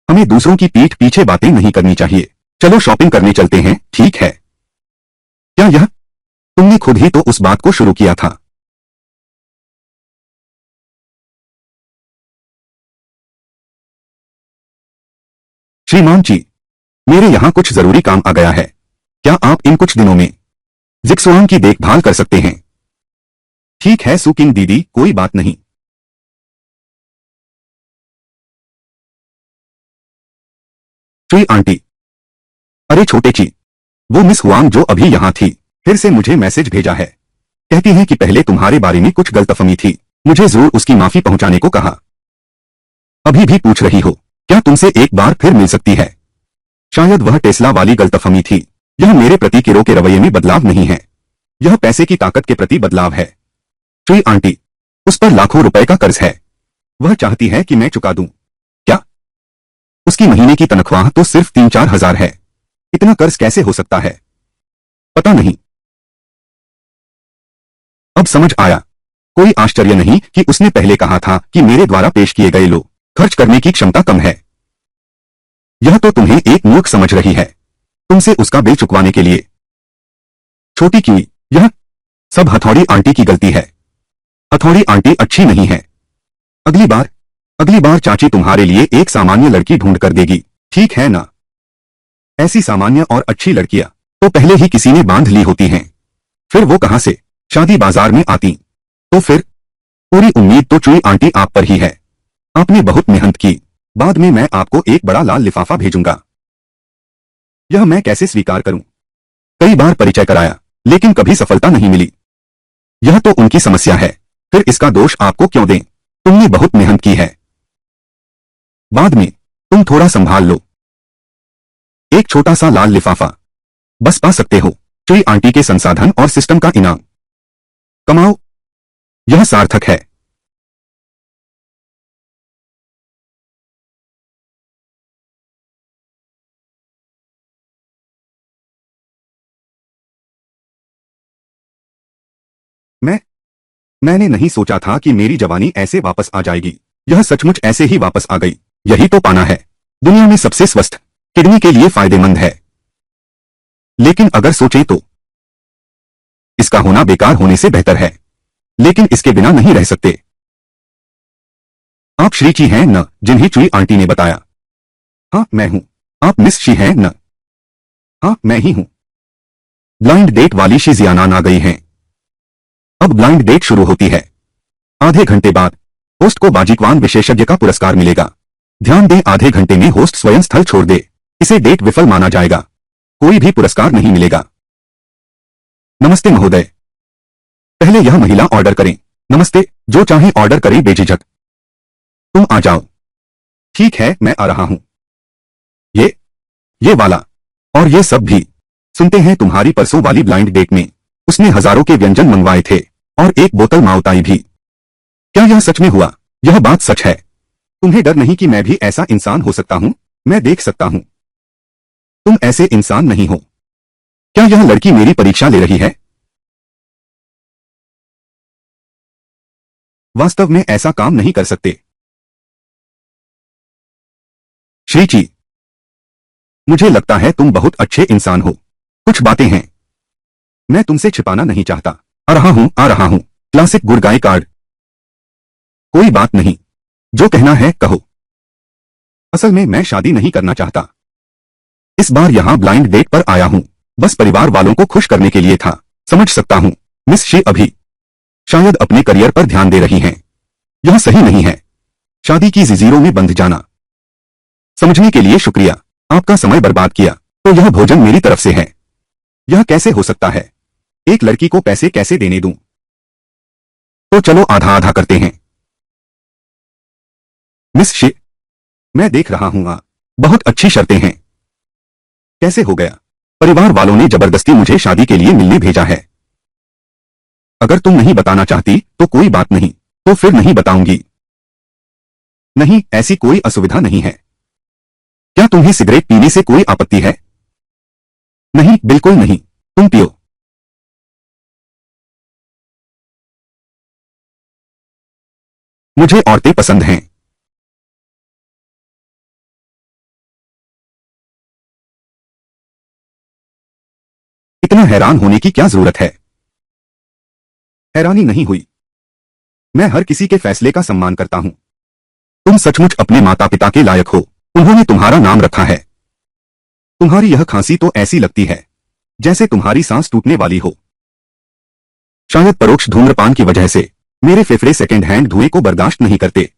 हमें दूसरों की पीठ पीछे बातें नहीं करनी चाहिए। चलो शॉपिंग करने चलते हैं, ठीक है? क्या यह तुमने खुद ही तो उस बात को शुरू किया था? श्रीमान जी, मेरे यहां कुछ जरूरी काम आ गया है। क्या आप इन कुछ दिनों में जिक्सुआन की देखभाल कर सकते हैं? ठीक है सुकिंग दीदी, कोई बात नहीं। श्री आंटी, अरे छोटे ची, वो मिस हुआंग जो अभी यहां थी, फिर से मुझे मैसेज भेजा है। कहती है कि पहले तुम्हारे बारे में कुछ गलतफहमी थी, मुझे जरूर उसकी माफी पहुंचाने को कहा। अभी भी पूछ रही हो, क्या तुमसे एक बार फिर मिल सकती है? शायद वह टेस्ला वाली गलतफहमी थी। यह मेरे प्रति किरो के रवैये में बदलाव नहीं है, यह पैसे की ताकत के प्रति बदलाव है। श्री आंटी, उस पर लाखों रुपए का कर्ज है। वह चाहती है कि मैं चुका दूं। क्या? उसकी महीने की तनख्वाह तो सिर्फ 3-4 हजार है। इतना कर्ज कैसे हो सकता है? पता नहीं। अब समझ आया। कोई आश्चर्य नहीं कि उसने पहले कहा था कि मेरे द्वारा पेश किए गए लोग खर्च करने की क्षमता कम है। यह तो तुम्हें एक मूर्ख समझ रही है, तुमसे उसका बिल चुकवाने के लिए। छोटी की, यह सब हथौड़ी आंटी की गलती है। हथौड़ी आंटी अच्छी नहीं है। अगली बार चाची तुम्हारे लिए एक सामान्य लड़की ढूंढ कर देगी, ठीक है ना? ऐसी सामान्य और अच्छी लड़कियां तो पहले ही किसी ने बांध ली होती हैं। फिर वो कहां से शादी बाजार में आती? तो फिर पूरी उम्मीद तो चुई आंटी आप पर ही है। आपने बहुत मेहनत की। बाद में मैं आपको एक बड़ा लाल लिफाफा भेजूंगा। यह मैं कैसे स्वीकार करूं? कई बार परिचय कराया, लेकिन कभी सफलता नहीं मिली। यह तो उनकी समस्या है, फिर इसका दोष आपको क्यों दें? तुमने बहुत मेहनत की है। बाद में तुम थोड़ा संभाल लो। एक छोटा सा लाल लिफाफा बस पा सकते हो। चुई आंटी के संसाधन और सिस्टम का इनाम कमाओ, यह सार्थक है। मैंने नहीं सोचा था कि मेरी जवानी ऐसे वापस आ जाएगी। यह सचमुच ऐसे ही वापस आ गई। यही तो पाना है। दुनिया में सबसे स्वस्थ, किडनी के लिए फायदेमंद है। लेकिन अगर सोचें तो इसका होना बेकार होने से बेहतर है। लेकिन इसके बिना नहीं रह सकते। आप श्री ची हैं न, जिन्हें चुई आंटी ने बताया। हाँ मैं हूं। आप मिस शी हैं न? हाँ मैं ही हूं। ब्लाइंड डेट वाली शी जियानान आ गई हैं। अब ब्लाइंड डेट शुरू होती है। आधे घंटे बाद होस्ट को बाजीक्वान विशेषज्ञ का पुरस्कार मिलेगा। ध्यान दें, आधे घंटे में होस्ट स्वयं स्थल छोड़ दे, इसे डेट विफल माना जाएगा। कोई भी पुरस्कार नहीं मिलेगा। नमस्ते महोदय। पहले यह महिला ऑर्डर करें। नमस्ते, जो चाहे ऑर्डर करें बेझिझक। तुम आ जाओ। ठीक है, मैं आ रहा हूं। ये वाला और ये सब भी। सुनते हैं तुम्हारी परसों वाली ब्लाइंड डेट में उसने हजारों के व्यंजन मंगवाए थे और एक बोतल माओताई भी। क्या यह सच में हुआ? यह बात सच है। तुम्हें डर नहीं कि मैं भी ऐसा इंसान हो सकता हूं? मैं देख सकता हूं। तुम ऐसे इंसान नहीं हो। क्या यह लड़की मेरी परीक्षा ले रही है? वास्तव में ऐसा काम नहीं कर सकते। श्री जी, मुझे लगता है तुम बहुत अच्छे इंसान हो। कुछ बातें हैं मैं तुमसे छिपाना नहीं चाहता। आ रहा हूं। Classic good guy card. कोई बात नहीं, जो कहना है कहो। असल में मैं शादी नहीं करना चाहता। इस बार यहां ब्लाइंड डेट पर आया हूं, बस परिवार वालों को खुश करने के लिए था। समझ सकता हूं। मिस शी अभी शायद अपने करियर पर ध्यान दे रही हैं। यह सही नहीं है। शादी की जिंजीरों में बंध जाना। समझने के लिए शुक्रिया। आपका समय बर्बाद किया। तो यह भोजन मेरी तरफ से है। यह कैसे हो सकता है? एक लड़की को पैसे कैसे देने दूं? तो चलो आधा आधा करते हैं। मिस शी, मैं देख रहा हूं। बहुत अच्छी शर्तें हैं। कैसे हो गया? परिवार वालों ने जबरदस्ती मुझे शादी के लिए मिलने भेजा है। अगर तुम नहीं बताना चाहती तो कोई बात नहीं, तो फिर नहीं बताऊंगी। नहीं, ऐसी कोई असुविधा नहीं है। क्या तुम्हें सिगरेट पीने से कोई आपत्ति है? नहीं, बिल्कुल नहीं। तुम पियो। मुझे औरतें पसंद हैं। इतना हैरान होने की क्या जरूरत है? हैरानी नहीं हुई। मैं हर किसी के फैसले का सम्मान करता हूं। तुम सचमुच अपने माता पिता के लायक हो। उन्होंने तुम्हारा नाम रखा है। तुम्हारी यह खांसी तो ऐसी लगती है जैसे तुम्हारी सांस टूटने वाली हो। शायद परोक्ष धूम्रपान की वजह से। मेरे फेफड़े सेकेंड हैंड धुएं को बर्दाश्त नहीं करते।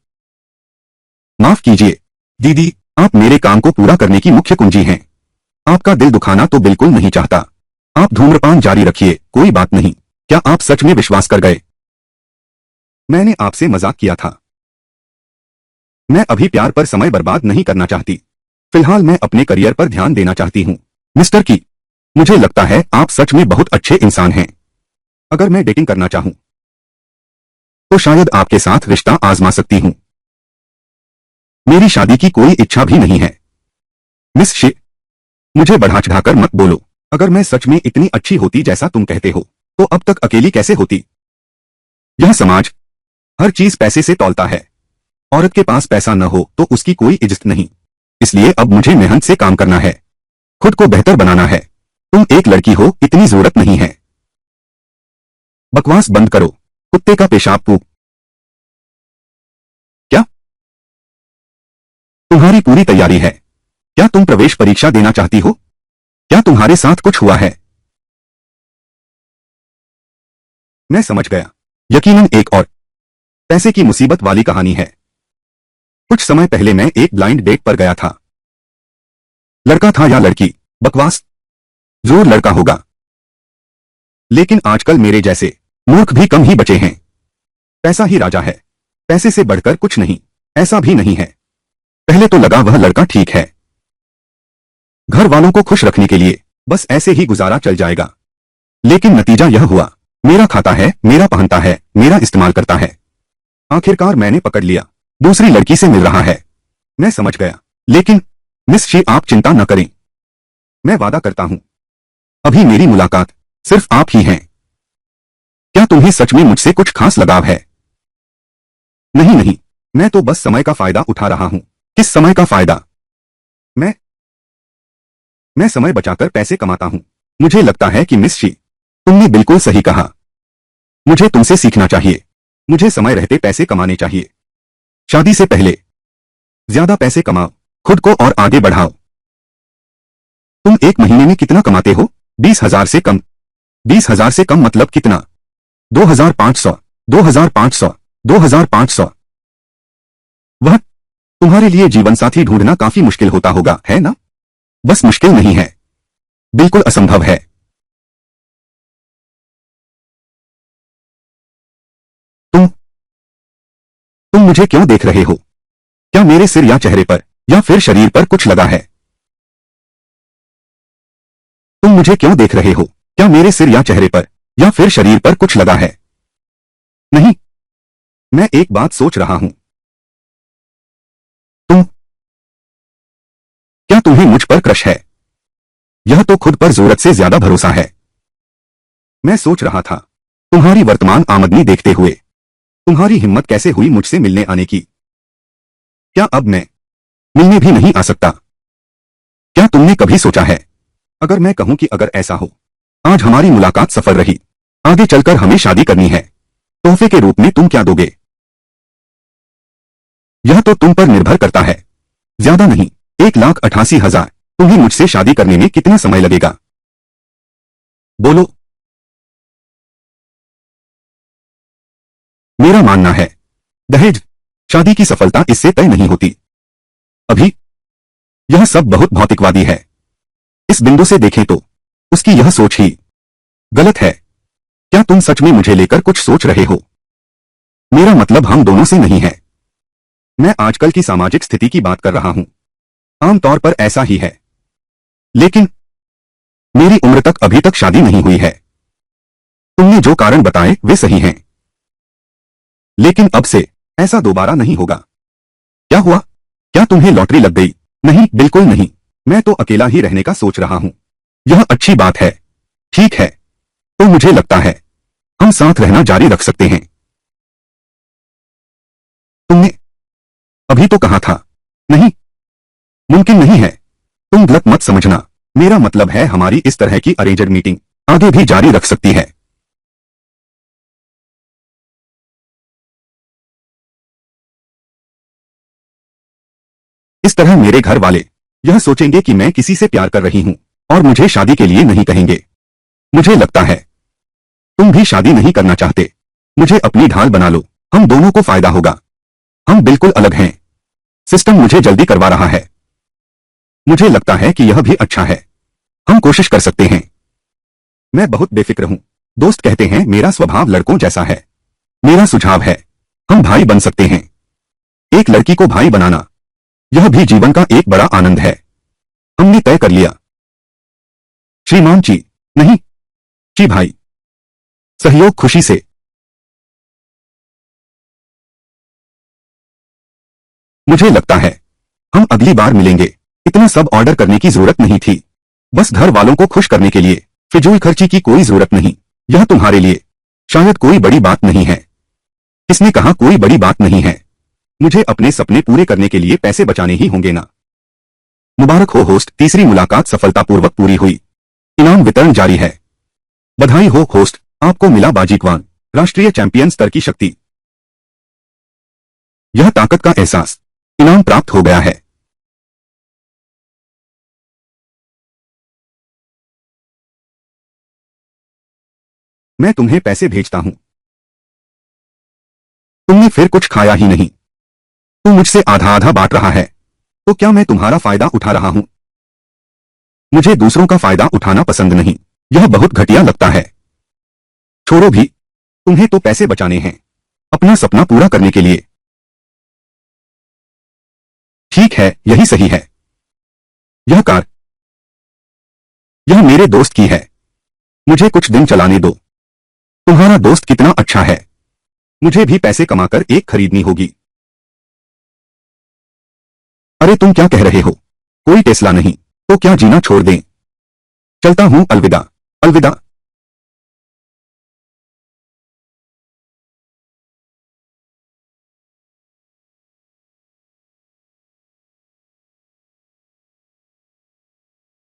माफ कीजिए दीदी, आप मेरे काम को पूरा करने की मुख्य कुंजी हैं। आपका दिल दुखाना तो बिल्कुल नहीं चाहता। आप धूम्रपान जारी रखिए, कोई बात नहीं। क्या आप सच में विश्वास कर गए? मैंने आपसे मजाक किया था। मैं अभी प्यार पर समय बर्बाद नहीं करना चाहती। फिलहाल मैं अपने करियर पर ध्यान देना चाहती हूं। मिस्टर की, मुझे लगता है आप सच में बहुत अच्छे इंसान हैं। अगर मैं डेटिंग करना चाहूं तो शायद आपके साथ रिश्ता आजमा सकती हूं। मेरी शादी की कोई इच्छा भी नहीं है। मिस शी, मुझे बढ़ा चढ़ाकर मत बोलो। अगर मैं सच में इतनी अच्छी होती जैसा तुम कहते हो तो अब तक अकेली कैसे होती? यह समाज हर चीज पैसे से तौलता है। औरत के पास पैसा न हो तो उसकी कोई इज्जत नहीं। इसलिए अब मुझे मेहनत से काम करना है, खुद को बेहतर बनाना है। तुम एक लड़की हो, इतनी जरूरत नहीं है। बकवास बंद करो। कुत्ते का पेशाब पूप। क्या तुम्हारी पूरी तैयारी है? क्या तुम प्रवेश परीक्षा देना चाहती हो? क्या तुम्हारे साथ कुछ हुआ है? मैं समझ गया। यकीनन एक और पैसे की मुसीबत वाली कहानी है। कुछ समय पहले मैं एक ब्लाइंड डेट पर गया था। लड़का था या लड़की? बकवास। जरूर लड़का होगा। लेकिन आजकल मेरे जैसे मूर्ख भी कम ही बचे हैं। पैसा ही राजा है। पैसे से बढ़कर कुछ नहीं। ऐसा भी नहीं है। पहले तो लगा वह लड़का ठीक है, घर वालों को खुश रखने के लिए बस ऐसे ही गुजारा चल जाएगा। लेकिन नतीजा यह हुआ, मेरा खाता है, मेरा पहनता है, मेरा इस्तेमाल करता है। आखिरकार मैंने पकड़ लिया, दूसरी लड़की से मिल रहा है। मैं समझ गया। लेकिन मिस शी, आप चिंता न करें। मैं वादा करता हूं, अभी मेरी मुलाकात सिर्फ आप ही हैं। क्या तुम्हें सच में मुझसे कुछ खास लगाव है? नहीं नहीं, मैं तो बस समय का फायदा उठा रहा हूं। किस समय का फायदा? मैं मैं समय बचाकर पैसे कमाता हूं। मुझे लगता है कि मिस शी, तुमने बिल्कुल सही कहा। मुझे तुमसे सीखना चाहिए। मुझे समय रहते पैसे कमाने चाहिए। शादी से पहले ज्यादा पैसे कमाओ, खुद को और आगे बढ़ाओ। तुम एक महीने में कितना कमाते हो? 20,000 से कम। 20,000 से कम मतलब कितना? 2,500, 2,500, 2,500। वह तुम्हारे लिए जीवन साथी ढूंढना काफी मुश्किल होता होगा, है ना? बस मुश्किल नहीं है, बिल्कुल असंभव है। तुम तुम मुझे क्यों देख रहे हो? क्या मेरे सिर या चेहरे पर या फिर शरीर पर कुछ लगा है? तुम मुझे क्यों देख रहे हो? क्या मेरे सिर या चेहरे पर या फिर शरीर पर कुछ लगा है? नहीं, मैं एक बात सोच रहा हूं। तुम क्या तुम्हें मुझ पर क्रश है? यह तो खुद पर जरूरत से ज्यादा भरोसा है। मैं सोच रहा था, तुम्हारी वर्तमान आमदनी देखते हुए तुम्हारी हिम्मत कैसे हुई मुझसे मिलने आने की? क्या अब मैं मिलने भी नहीं आ सकता? क्या तुमने कभी सोचा है, अगर मैं कहूं कि अगर ऐसा हो, आज हमारी मुलाकात सफल रही, आगे चलकर हमें शादी करनी है, तोहफे के रूप में तुम क्या दोगे? यह तो तुम पर निर्भर करता है। ज्यादा नहीं, 1,88,000। तुम्हें मुझसे शादी करने में कितना समय लगेगा? बोलो। मेरा मानना है, दहेज शादी की सफलता इससे तय नहीं होती। अभी यह सब बहुत भौतिकवादी है। इस बिंदु से देखें तो उसकी यह सोच ही गलत है। क्या तुम सच में मुझे लेकर कुछ सोच रहे हो? मेरा मतलब हम दोनों से नहीं है। मैं आजकल की सामाजिक स्थिति की बात कर रहा हूं। आमतौर पर ऐसा ही है, लेकिन मेरी उम्र तक अभी तक शादी नहीं हुई है। तुमने जो कारण बताए वे सही हैं, लेकिन अब से ऐसा दोबारा नहीं होगा। क्या हुआ? क्या तुम्हें लॉटरी लग गई? नहीं, बिल्कुल नहीं। मैं तो अकेला ही रहने का सोच रहा हूं। यह अच्छी बात है। ठीक है, तो मुझे लगता है हम साथ रहना जारी रख सकते हैं। तुमने अभी तो कहा था। नहीं, मुमकिन नहीं है। तुम गलत मत समझना। मेरा मतलब है हमारी इस तरह की अरेंज्ड मीटिंग आगे भी जारी रख सकती है। इस तरह मेरे घर वाले यह सोचेंगे कि मैं किसी से प्यार कर रही हूं और मुझे शादी के लिए नहीं कहेंगे। मुझे लगता है तुम भी शादी नहीं करना चाहते। मुझे अपनी ढाल बना लो, हम दोनों को फायदा होगा। हम बिल्कुल अलग हैं। सिस्टम मुझे जल्दी करवा रहा है। मुझे लगता है कि यह भी अच्छा है। हम कोशिश कर सकते हैं। मैं बहुत बेफिक्र हूं। दोस्त कहते हैं मेरा स्वभाव लड़कों जैसा है। मेरा सुझाव है, हम भाई बन सकते हैं। एक लड़की को भाई बनाना, यह भी जीवन का एक बड़ा आनंद है। हमने तय कर लिया। श्रीमान जी। नहीं, जी भाई। सहयोग खुशी से। मुझे लगता है हम अगली बार मिलेंगे। इतना सब ऑर्डर करने की जरूरत नहीं थी। बस घर वालों को खुश करने के लिए। फिजूल खर्ची की कोई जरूरत नहीं। यह तुम्हारे लिए शायद कोई बड़ी बात नहीं है। किसने कहा कोई बड़ी बात नहीं है? मुझे अपने सपने पूरे करने के लिए पैसे बचाने ही होंगे ना। मुबारक हो होस्ट, तीसरी मुलाकात सफलतापूर्वक पूरी हुई। इनाम वितरण जारी है। बधाई हो होस्ट, आपको मिला बाजीकवान, राष्ट्रीय चैंपियन स्तर की शक्ति। यह ताकत का एहसास। इनाम प्राप्त हो गया है। मैं तुम्हें पैसे भेजता हूं। तुमने फिर कुछ खाया ही नहीं। तू मुझसे आधा आधा बांट रहा है, तो क्या मैं तुम्हारा फायदा उठा रहा हूं? मुझे दूसरों का फायदा उठाना पसंद नहीं। यह बहुत घटिया लगता है। छोड़ो भी, तुम्हें तो पैसे बचाने हैं, अपना सपना पूरा करने के लिए। ठीक है, यही सही है। यह कार, यह मेरे दोस्त की है। मुझे कुछ दिन चलाने दो। तुम्हारा दोस्त कितना अच्छा है। मुझे भी पैसे कमाकर एक खरीदनी होगी। अरे तुम क्या कह रहे हो? कोई टेस्ला नहीं, तो क्या जीना छोड़ दें? चलता हूं, अलविदा। अलविदा।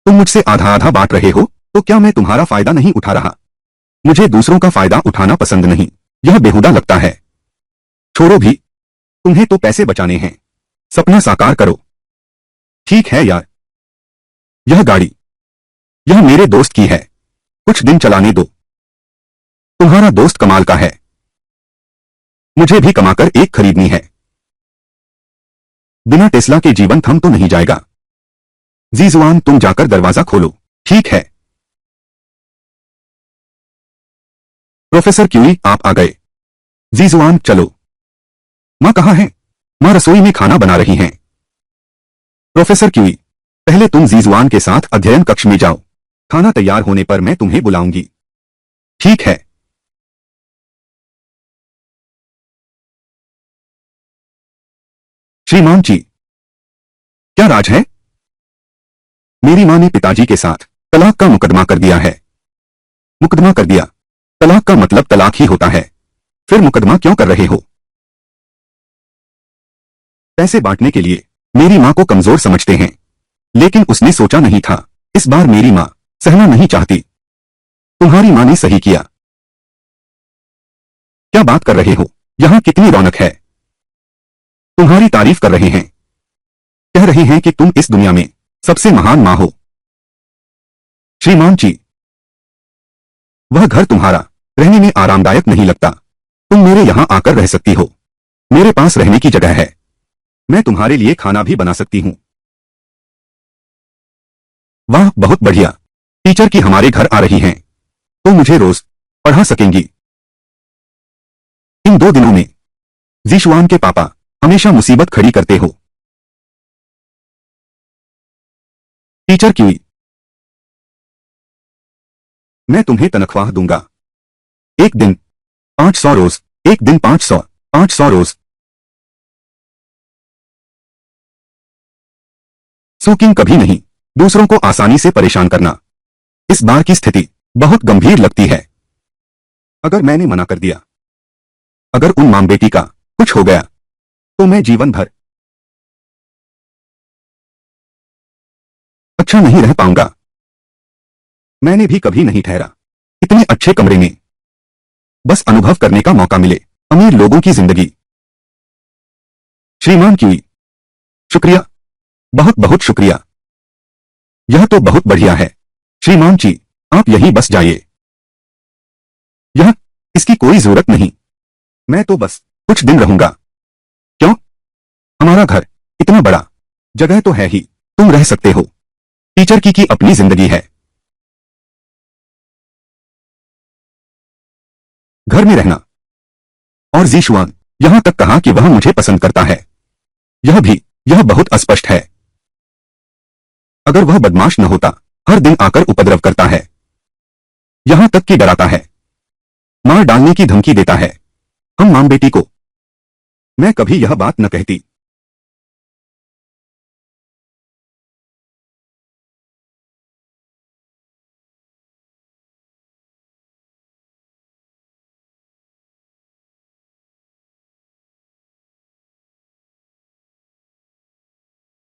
तुम मुझसे आधा आधा बांट रहे हो, तो क्या मैं तुम्हारा फायदा नहीं उठा रहा? मुझे दूसरों का फायदा उठाना पसंद नहीं, यह बेहुदा लगता है। छोड़ो भी, तुम्हें तो पैसे बचाने हैं, सपना साकार करो। ठीक है यार, यह गाड़ी, यह मेरे दोस्त की है, कुछ दिन चलाने दो। तुम्हारा दोस्त कमाल का है, मुझे भी कमाकर एक खरीदनी है। बिना टेस्ला के जीवन थम तो नहीं जाएगा। जीजुआन, तुम जाकर दरवाजा खोलो। ठीक है। प्रोफेसर क्यूई, आप आ गए। जीजुआन, चलो। माँ कहाँ है? माँ रसोई में खाना बना रही हैं। प्रोफेसर क्यूई, पहले तुम जीजुआन के साथ अध्ययन कक्ष में जाओ, खाना तैयार होने पर मैं तुम्हें बुलाऊंगी। ठीक है। श्रीमान जी, क्या राज है? मेरी माँ ने पिताजी के साथ तलाक का मुकदमा कर दिया है। मुकदमा कर दिया? तलाक का मतलब तलाक ही होता है, फिर मुकदमा क्यों कर रहे हो? पैसे बांटने के लिए मेरी माँ को कमजोर समझते हैं, लेकिन उसने सोचा नहीं था इस बार मेरी माँ सहना नहीं चाहती। तुम्हारी माँ ने सही किया। क्या बात कर रहे हो? यहाँ कितनी रौनक है। तुम्हारी तारीफ कर रहे हैं, कह रहे हैं कि तुम इस दुनिया में सबसे महान माँ हो। श्रीमान जी, वह घर तुम्हारा रहने में आरामदायक नहीं लगता। तुम मेरे यहां आकर रह सकती हो, मेरे पास रहने की जगह है, मैं तुम्हारे लिए खाना भी बना सकती हूं। वाह, बहुत बढ़िया। टीचर की हमारे घर आ रही हैं, तो मुझे रोज पढ़ा सकेंगी। इन 2 दिनों में जीशुआन के पापा हमेशा मुसीबत खड़ी करते हो। टीचर क्यूई, मैं तुम्हें तनख्वाह दूंगा। एक दिन 500 रोज, एक दिन 500 रोज। सूकिंग कभी नहीं, दूसरों को आसानी से परेशान करना। इस बार की स्थिति बहुत गंभीर लगती है। अगर मैंने मना कर दिया, अगर उन मां बेटी का कुछ हो गया, तो मैं जीवन भर अच्छा नहीं रह पाऊंगा। मैंने भी कभी नहीं ठहरा इतने अच्छे कमरे में, बस अनुभव करने का मौका मिले अमीर लोगों की जिंदगी। श्रीमान क्यूई, शुक्रिया, बहुत बहुत शुक्रिया। यह तो बहुत बढ़िया है। श्रीमान जी, आप यहीं बस जाइए। यह इसकी कोई जरूरत नहीं, मैं तो बस कुछ दिन रहूंगा। क्यों? हमारा घर इतना बड़ा, जगह तो है ही, तुम रह सकते हो। टीचर की अपनी जिंदगी है। घर में रहना। और जीशुआन यहां तक कहा कि वह मुझे पसंद करता है। यह बहुत अस्पष्ट है। अगर वह बदमाश न होता, हर दिन आकर उपद्रव करता है, यहां तक कि डराता है, मार डालने की धमकी देता है हम मां बेटी को, मैं कभी यह बात न कहती।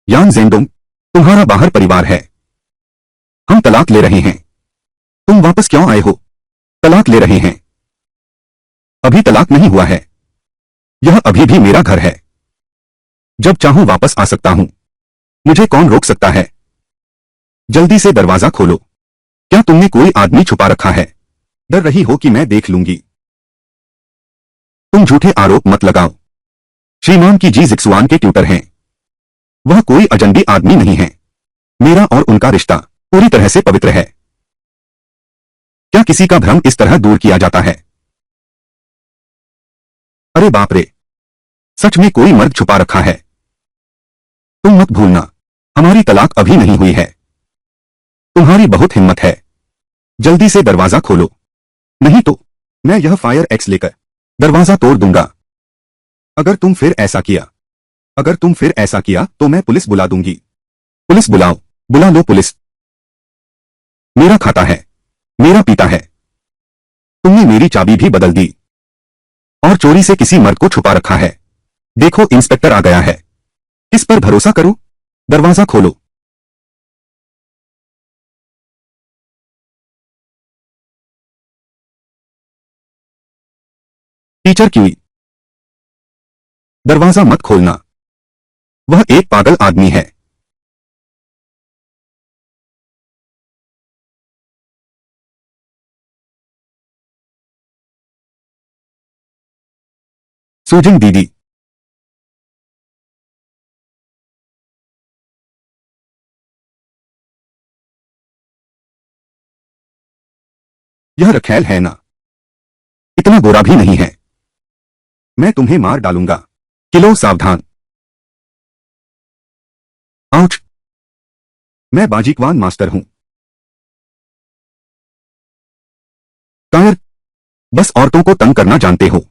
यान जेंडोंग, तुम्हारा बाहर परिवार है। हम तलाक ले रहे हैं। तुम वापस क्यों आए हो? तलाक ले रहे हैं। अभी तलाक नहीं हुआ है, यह अभी भी मेरा घर है। जब चाहूं वापस आ सकता हूं, मुझे कौन रोक सकता है? जल्दी से दरवाजा खोलो। क्या तुमने कोई आदमी छुपा रखा है? डर रही हो कि मैं देख लूंगी? तुम झूठे आरोप मत लगाओ। श्रीमान की जी जिक्सुआन के ट्यूटर हैं, वह कोई अजनबी आदमी नहीं है। मेरा और उनका रिश्ता पूरी तरह से पवित्र है। क्या किसी का भ्रम इस तरह दूर किया जाता है? अरे बाप रे, सच में कोई मर्द छुपा रखा है। तुम मत भूलना, हमारी तलाक अभी नहीं हुई है। तुम्हारी बहुत हिम्मत है, जल्दी से दरवाजा खोलो, नहीं तो मैं यह फायर एक्स लेकर दरवाजा तोड़ दूंगा। अगर तुम फिर ऐसा किया तो मैं पुलिस बुला दूंगी। पुलिस बुलाओ, बुला लो पुलिस। मेरा खाता है, मेरा पीता है। तुमने मेरी चाबी भी बदल दी और चोरी से किसी मर्द को छुपा रखा है। देखो, इंस्पेक्टर आ गया है। किस पर भरोसा करूं? दरवाजा खोलो। टीचर क्यूई, दरवाजा मत खोलना। वह एक पागल आदमी है। सूजन दीदी, यह रखेल है ना? इतना बुरा भी नहीं है। मैं तुम्हें मार डालूंगा। किलो सावधान। आउच। मैं बाजीकवान मास्टर हूं। कायर, बस औरतों को तंग करना जानते हो।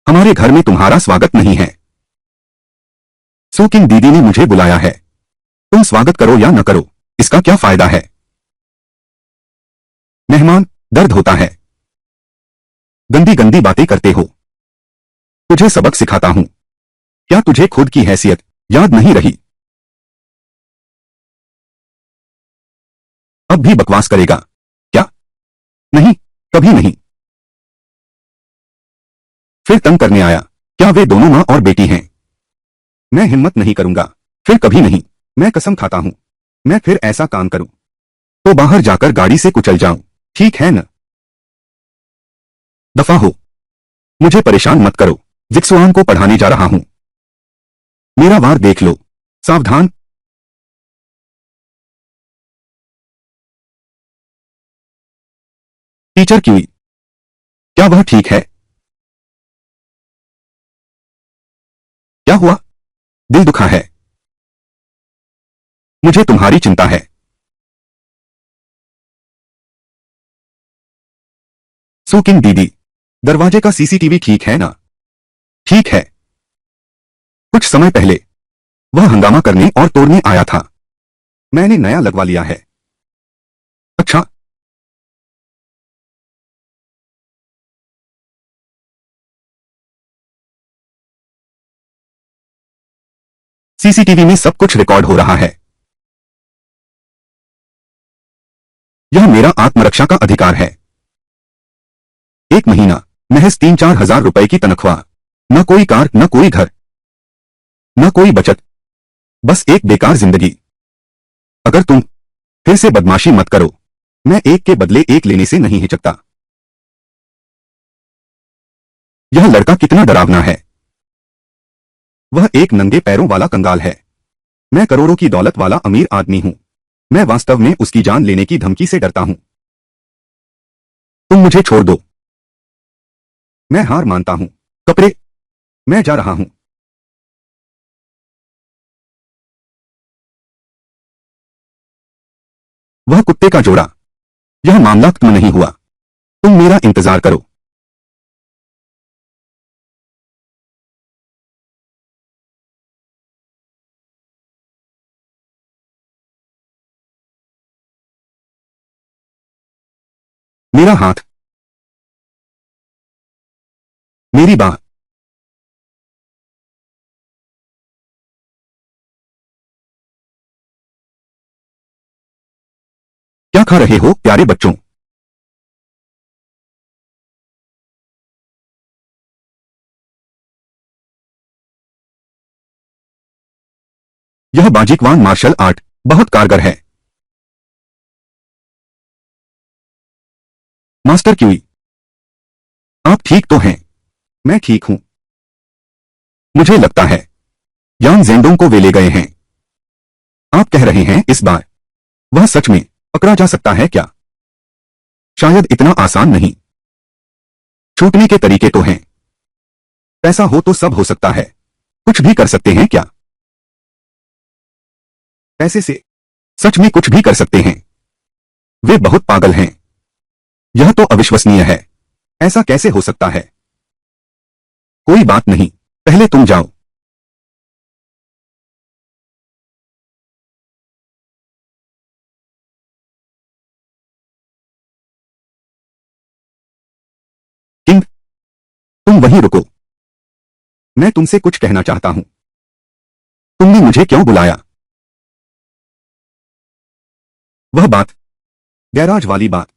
हमारे घर में तुम्हारा स्वागत नहीं है। सुकिंग दीदी ने मुझे बुलाया है। तुम स्वागत करो या न करो, इसका क्या फायदा है? मेहमान, दर्द होता है। गंदी गंदी बातें करते हो। तुझे सबक सिखाता हूं। क्या तुझे खुद की हैसियत याद नहीं रही? अब भी बकवास करेगा क्या? नहीं, कभी नहीं। फिर तंग करने आया। क्या वे दोनों मां और बेटी हैं? मैं हिम्मत नहीं करूंगा। फिर कभी नहीं। मैं कसम खाता हूं, मैं फिर ऐसा काम करूं तो बाहर जाकर गाड़ी से कुचल जाऊं। ठीक है न? दफा हो। मुझे परेशान मत करो। जिक्सुआन को पढ़ाने जा रहा हूं। मेरा वार देख लो। सावधान। टीचर क्यूई, क्या वह ठीक है? क्या हुआ? दिल दुखा है। मुझे तुम्हारी चिंता है। सुकिंग दीदी, दरवाजे का सीसीटीवी ठीक है ना? ठीक है। कुछ समय पहले वह हंगामा करने और तोड़ने आया था। मैंने नया लगवा लिया है। अच्छा। सीसीटीवी में सब कुछ रिकॉर्ड हो रहा है। यह मेरा आत्मरक्षा का अधिकार है। एक महीना, महज 3-4 हजार रुपए की तनख्वाह। न कोई कार, न कोई घर, न कोई बचत, बस एक बेकार जिंदगी। अगर तुम फिर से बदमाशी मत करो, मैं एक के बदले एक लेने से नहीं हिचकता। यह लड़का कितना डरावना है। वह एक नंगे पैरों वाला कंगाल है। मैं करोड़ों की दौलत वाला अमीर आदमी हूं। मैं वास्तव में उसकी जान लेने की धमकी से डरता हूं। तुम मुझे छोड़ दो। मैं हार मानता हूं। कपड़े, मैं जा रहा हूं। वह कुत्ते का जोड़ा। यह मामला खत्म नहीं हुआ। तुम मेरा इंतजार करो। मेरा हाथ, मेरी बाह। क्या खा रहे हो प्यारे बच्चों? यह बाजिकवान मार्शल आर्ट बहुत कारगर है। मास्टर क्यूई, आप ठीक तो हैं? मैं ठीक हूं। मुझे लगता है यान जेंडोंग को वे ले गए हैं। आप कह रहे हैं इस बार वह सच में पकड़ा जा सकता है क्या? शायद इतना आसान नहीं। छूटने के तरीके तो हैं। पैसा हो तो सब हो सकता है। कुछ भी कर सकते हैं क्या? पैसे से सच में कुछ भी कर सकते हैं। वे बहुत पागल हैं। यह तो अविश्वसनीय है। ऐसा कैसे हो सकता है? कोई बात नहीं, पहले तुम जाओ। किंग, तुम वहीं रुको। मैं तुमसे कुछ कहना चाहता हूं। तुमने मुझे क्यों बुलाया? वह बात, गैराज वाली बात।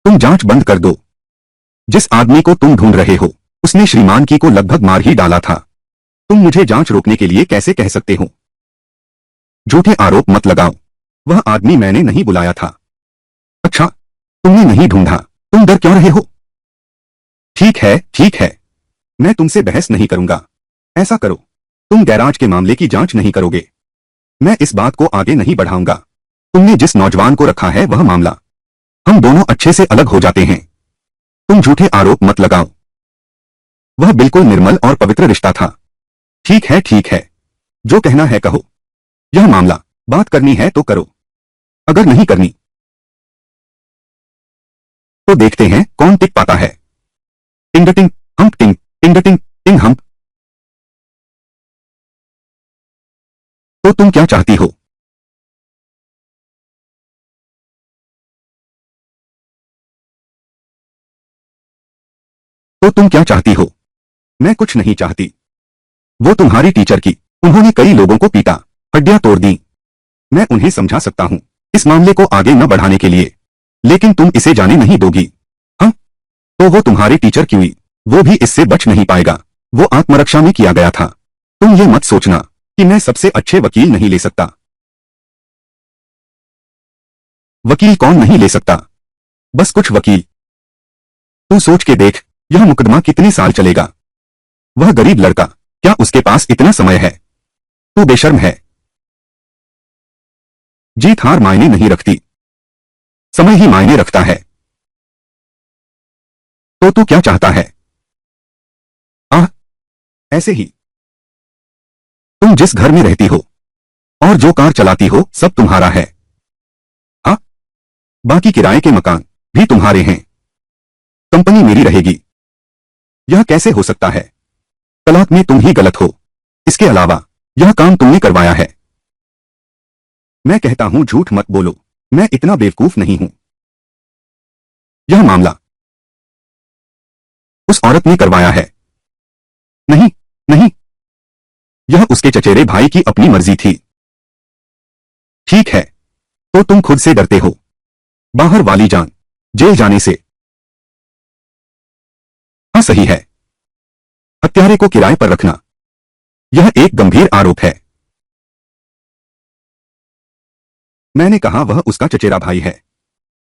तुम जांच बंद कर दो। जिस आदमी को तुम ढूंढ रहे हो उसने श्रीमान की को लगभग मार ही डाला था। तुम मुझे जांच रोकने के लिए कैसे कह सकते हो? झूठे आरोप मत लगाओ। वह आदमी मैंने नहीं बुलाया था। अच्छा, तुमने नहीं ढूंढा, तुम डर क्यों रहे हो? ठीक है, ठीक है, मैं तुमसे बहस नहीं करूंगा। ऐसा करो, तुम गैराज के मामले की जांच नहीं करोगे। मैं इस बात को आगे नहीं बढ़ाऊंगा। तुमने जिस नौजवान को रखा है वह मामला, हम दोनों अच्छे से अलग हो जाते हैं। तुम झूठे आरोप मत लगाओ। वह बिल्कुल निर्मल और पवित्र रिश्ता था। ठीक है, ठीक है, जो कहना है कहो। यह मामला, बात करनी है तो करो, अगर नहीं करनी तो देखते हैं कौन टिक पाता है। टिंग टिंग हम्प टिंग, टिंग टिंग टिंग हम्प। तो तुम क्या चाहती हो? तो तुम क्या चाहती हो? मैं कुछ नहीं चाहती। वो तुम्हारी टीचर की, उन्होंने कई लोगों को पीटा, हड्डियां तोड़ दी। मैं उन्हें समझा सकता हूं इस मामले को आगे न बढ़ाने के लिए, लेकिन तुम इसे जाने नहीं दोगी। हाँ, तो वो तुम्हारे टीचर की हुई, वो भी इससे बच नहीं पाएगा। वो आत्मरक्षा में किया गया था। तुम ये मत सोचना कि मैं सबसे अच्छे वकील नहीं ले सकता। वकील कौन नहीं ले सकता? बस कुछ वकील। तू सोच के देख, यह मुकदमा कितने साल चलेगा? वह गरीब लड़का, क्या उसके पास इतना समय है? तू बेशर्म है। जीत हार मायने नहीं रखती, समय ही मायने रखता है। तो तू क्या चाहता है? आह, ऐसे ही। तुम जिस घर में रहती हो और जो कार चलाती हो सब तुम्हारा है। हाँ, बाकी किराए के मकान भी तुम्हारे हैं। कंपनी मेरी रहेगी। यह कैसे हो सकता है? तलाक में तुम ही गलत हो। इसके अलावा यह काम तुमने करवाया है। मैं कहता हूं झूठ मत बोलो, मैं इतना बेवकूफ नहीं हूं। यह मामला उस औरत ने करवाया है। नहीं, नहीं, यह उसके चचेरे भाई की अपनी मर्जी थी। ठीक है, तो तुम खुद से डरते हो, बाहर वाली जान, जेल जाने से। हाँ सही है। हत्यारे को किराए पर रखना, यह एक गंभीर आरोप है। मैंने कहा वह उसका चचेरा भाई है।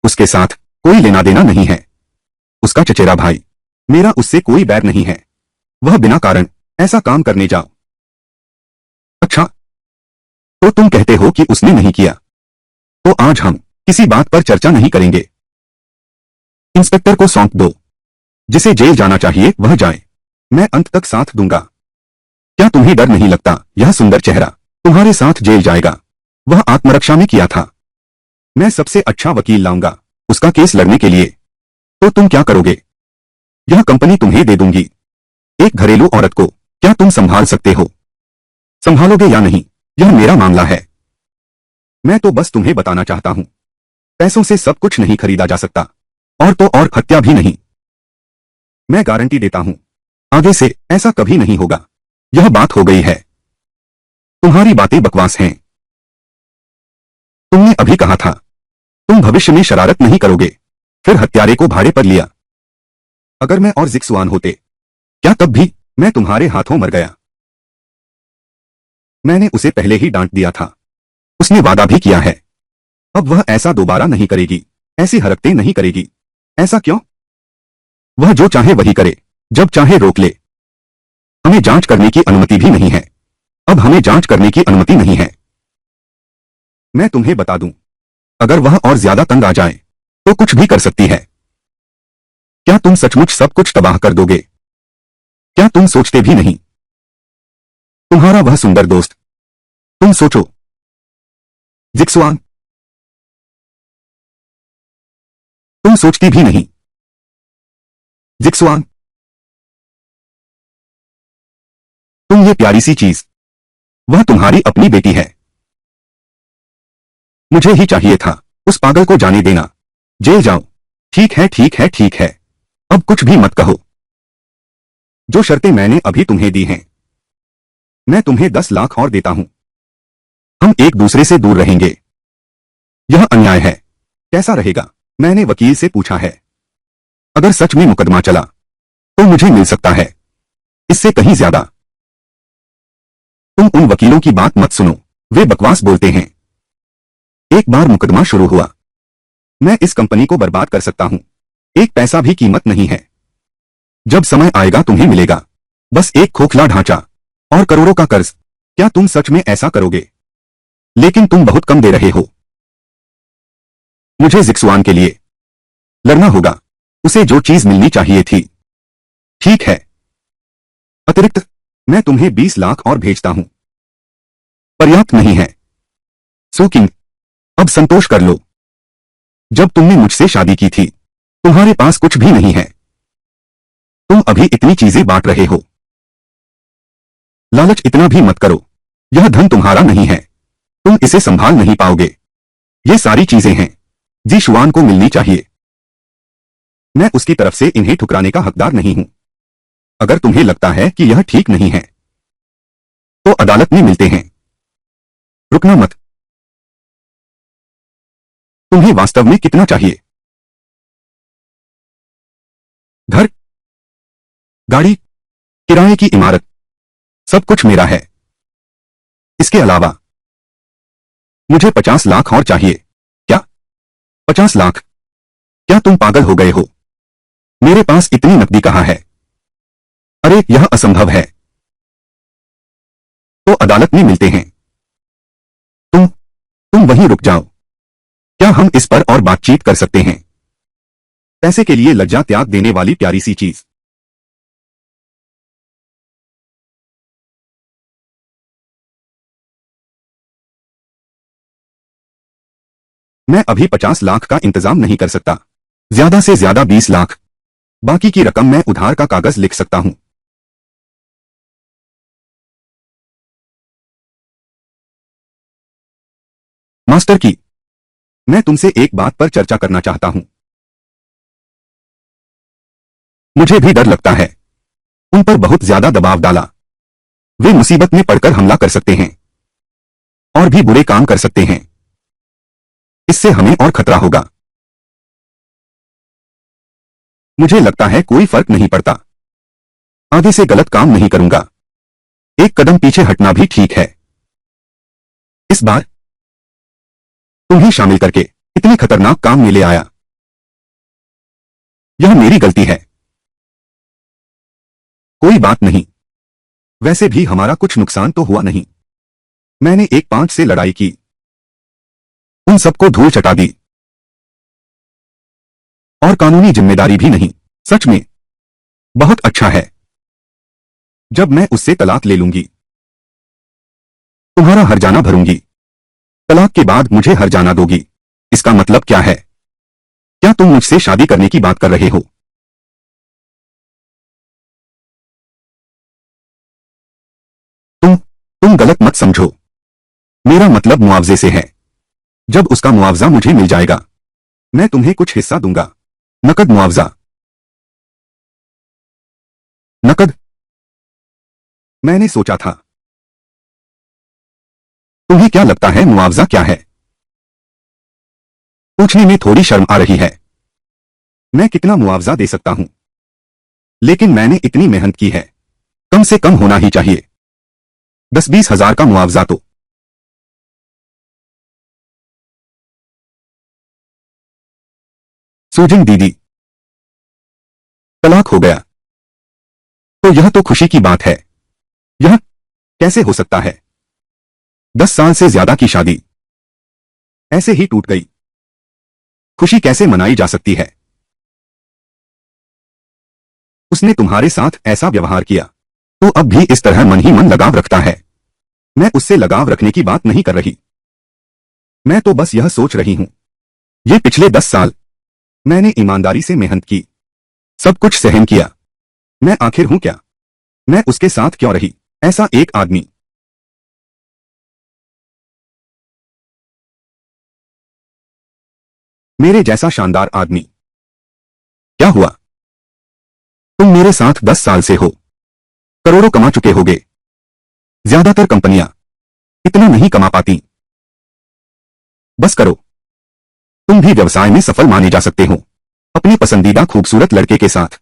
उसके साथ कोई लेना देना नहीं है। उसका चचेरा भाई, मेरा उससे कोई बैर नहीं है। वह बिना कारण ऐसा काम करने जाओ। अच्छा, तो तुम कहते हो कि उसने नहीं किया। तो आज हम किसी बात पर चर्चा नहीं करेंगे। इंस्पेक्टर को सौंप दो। जिसे जेल जाना चाहिए वह जाए। मैं अंत तक साथ दूंगा। क्या तुम्हें डर नहीं लगता यह सुंदर चेहरा तुम्हारे साथ जेल जाएगा? वह आत्मरक्षा में किया था। मैं सबसे अच्छा वकील लाऊंगा उसका केस लड़ने के लिए। तो तुम क्या करोगे? यह कंपनी तुम्हें दे दूंगी। एक घरेलू औरत को क्या तुम संभाल सकते हो? संभालोगे या नहीं, यह मेरा मामला है। मैं तो बस तुम्हें बताना चाहता हूं, पैसों से सब कुछ नहीं खरीदा जा सकता, और तो और हत्या भी नहीं। मैं गारंटी देता हूं, आगे से ऐसा कभी नहीं होगा। यह बात हो गई है। तुम्हारी बातें बकवास हैं। तुमने अभी कहा था तुम भविष्य में शरारत नहीं करोगे, फिर हत्यारे को भाड़े पर लिया। अगर मैं और जिक्सुआन होते, क्या तब भी मैं तुम्हारे हाथों मर गया? मैंने उसे पहले ही डांट दिया था। उसने वादा भी किया है। अब वह ऐसा दोबारा नहीं करेगी, ऐसी हरकतें नहीं करेगी। ऐसा क्यों? वह जो चाहे वही करे, जब चाहे रोक ले। हमें जांच करने की अनुमति भी नहीं है। अब हमें जांच करने की अनुमति नहीं है। मैं तुम्हें बता दूं, अगर वह और ज्यादा तंग आ जाए तो कुछ भी कर सकती है। क्या तुम सचमुच सब कुछ तबाह कर दोगे? क्या तुम सोचते भी नहीं? तुम्हारा वह सुंदर दोस्त, तुम सोचो। जिक्सुआन, तुम सोचती भी नहीं। जिक्सुआन, तुम ये प्यारी सी चीज, वह तुम्हारी अपनी बेटी है। मुझे ही चाहिए था उस पागल को जाने देना। जेल जाओ। ठीक है, ठीक है, ठीक है, अब कुछ भी मत कहो। जो शर्तें मैंने अभी तुम्हें दी हैं, मैं तुम्हें 10 लाख और देता हूं। हम एक दूसरे से दूर रहेंगे। यह अन्याय है। कैसा रहेगा? मैंने वकील से पूछा है। अगर सच में मुकदमा चला तो मुझे मिल सकता है इससे कहीं ज्यादा। तुम उन वकीलों की बात मत सुनो, वे बकवास बोलते हैं। एक बार मुकदमा शुरू हुआ, मैं इस कंपनी को बर्बाद कर सकता हूं, एक पैसा भी कीमत नहीं है। जब समय आएगा तुम्हें मिलेगा, बस एक खोखला ढांचा और करोड़ों का कर्ज। क्या तुम सच में ऐसा करोगे? लेकिन तुम बहुत कम दे रहे हो। मुझे जिक्सुआन के लिए लड़ना होगा, उसे जो चीज मिलनी चाहिए थी। ठीक है, अतिरिक्त मैं तुम्हें 20 लाख और भेजता हूं। पर्याप्त नहीं है सुकिंग, अब संतोष कर लो। जब तुमने मुझसे शादी की थी तुम्हारे पास कुछ भी नहीं है, तुम अभी इतनी चीजें बांट रहे हो। लालच इतना भी मत करो, यह धन तुम्हारा नहीं है, तुम इसे संभाल नहीं पाओगे। ये सारी चीजें हैं जी शुआन को मिलनी चाहिए। मैं उसकी तरफ से इन्हें ठुकराने का हकदार नहीं हूं। अगर तुम्हें लगता है कि यह ठीक नहीं है तो अदालत में मिलते हैं। रुकना मत। तुम्हें वास्तव में कितना चाहिए? घर, गाड़ी, किराए की इमारत, सब कुछ मेरा है। इसके अलावा मुझे 50 लाख और चाहिए। क्या 50 लाख? क्या तुम पागल हो गए हो? मेरे पास इतनी नकदी कहां है? अरे यह असंभव है। तो अदालत में मिलते हैं। तुम वहीं रुक जाओ। क्या हम इस पर और बातचीत कर सकते हैं? पैसे के लिए लज्जा त्याग देने वाली प्यारी सी चीज। मैं अभी 50 लाख का इंतजाम नहीं कर सकता, ज्यादा से ज्यादा 20 लाख। बाकी की रकम मैं उधार का कागज लिख सकता हूं। मास्टर की, मैं तुमसे एक बात पर चर्चा करना चाहता हूं। मुझे भी डर लगता है। उन पर बहुत ज्यादा दबाव डाला। वे मुसीबत में पड़कर हमला कर सकते हैं और भी बुरे काम कर सकते हैं। इससे हमें और खतरा होगा। मुझे लगता है कोई फर्क नहीं पड़ता। आगे से गलत काम नहीं करूंगा। एक कदम पीछे हटना भी ठीक है। इस बार तुम्हें शामिल करके इतने खतरनाक काम में ले आया। यह मेरी गलती है। कोई बात नहीं। वैसे भी हमारा कुछ नुकसान तो हुआ नहीं। मैंने एक 5 से लड़ाई की, उन सबको धूल चटा दी। और कानूनी जिम्मेदारी भी नहीं। सच में बहुत अच्छा है। जब मैं उससे तलाक ले लूंगी तुम्हारा हर्जाना भरूंगी। तलाक के बाद मुझे हर्जाना दोगी। इसका मतलब क्या है? क्या तुम मुझसे शादी करने की बात कर रहे हो? तुम गलत मत समझो। मेरा मतलब मुआवजे से है। जब उसका मुआवजा मुझे मिल जाएगा मैं तुम्हें कुछ हिस्सा दूंगा। नकद मुआवजा। नकद? मैंने सोचा था। तुम्हें क्या लगता है मुआवजा क्या है? पूछने में थोड़ी शर्म आ रही है। मैं कितना मुआवजा दे सकता हूं, लेकिन मैंने इतनी मेहनत की है, कम से कम होना ही चाहिए। 10-20 हजार का मुआवजा तो। सूजन दीदी, तलाक हो गया तो यह तो खुशी की बात है। यह कैसे हो सकता है? 10 साल से ज्यादा की शादी ऐसे ही टूट गई। खुशी कैसे मनाई जा सकती है? उसने तुम्हारे साथ ऐसा व्यवहार किया तो अब भी इस तरह मन ही मन लगाव रखता है। मैं उससे लगाव रखने की बात नहीं कर रही। मैं तो बस यह सोच रही हूं, ये पिछले 10 साल मैंने ईमानदारी से मेहनत की, सब कुछ सहन किया। मैं आखिर हूं क्या? मैं उसके साथ क्यों रही? ऐसा एक आदमी। मेरे जैसा शानदार आदमी। क्या हुआ? तुम मेरे साथ 10 साल से हो, करोड़ों कमा चुके होगे। ज्यादातर कंपनियां इतना नहीं कमा पाती। बस करो, तुम भी व्यवसाय में सफल माने जा सकते हो। अपने पसंदीदा खूबसूरत लड़के के साथ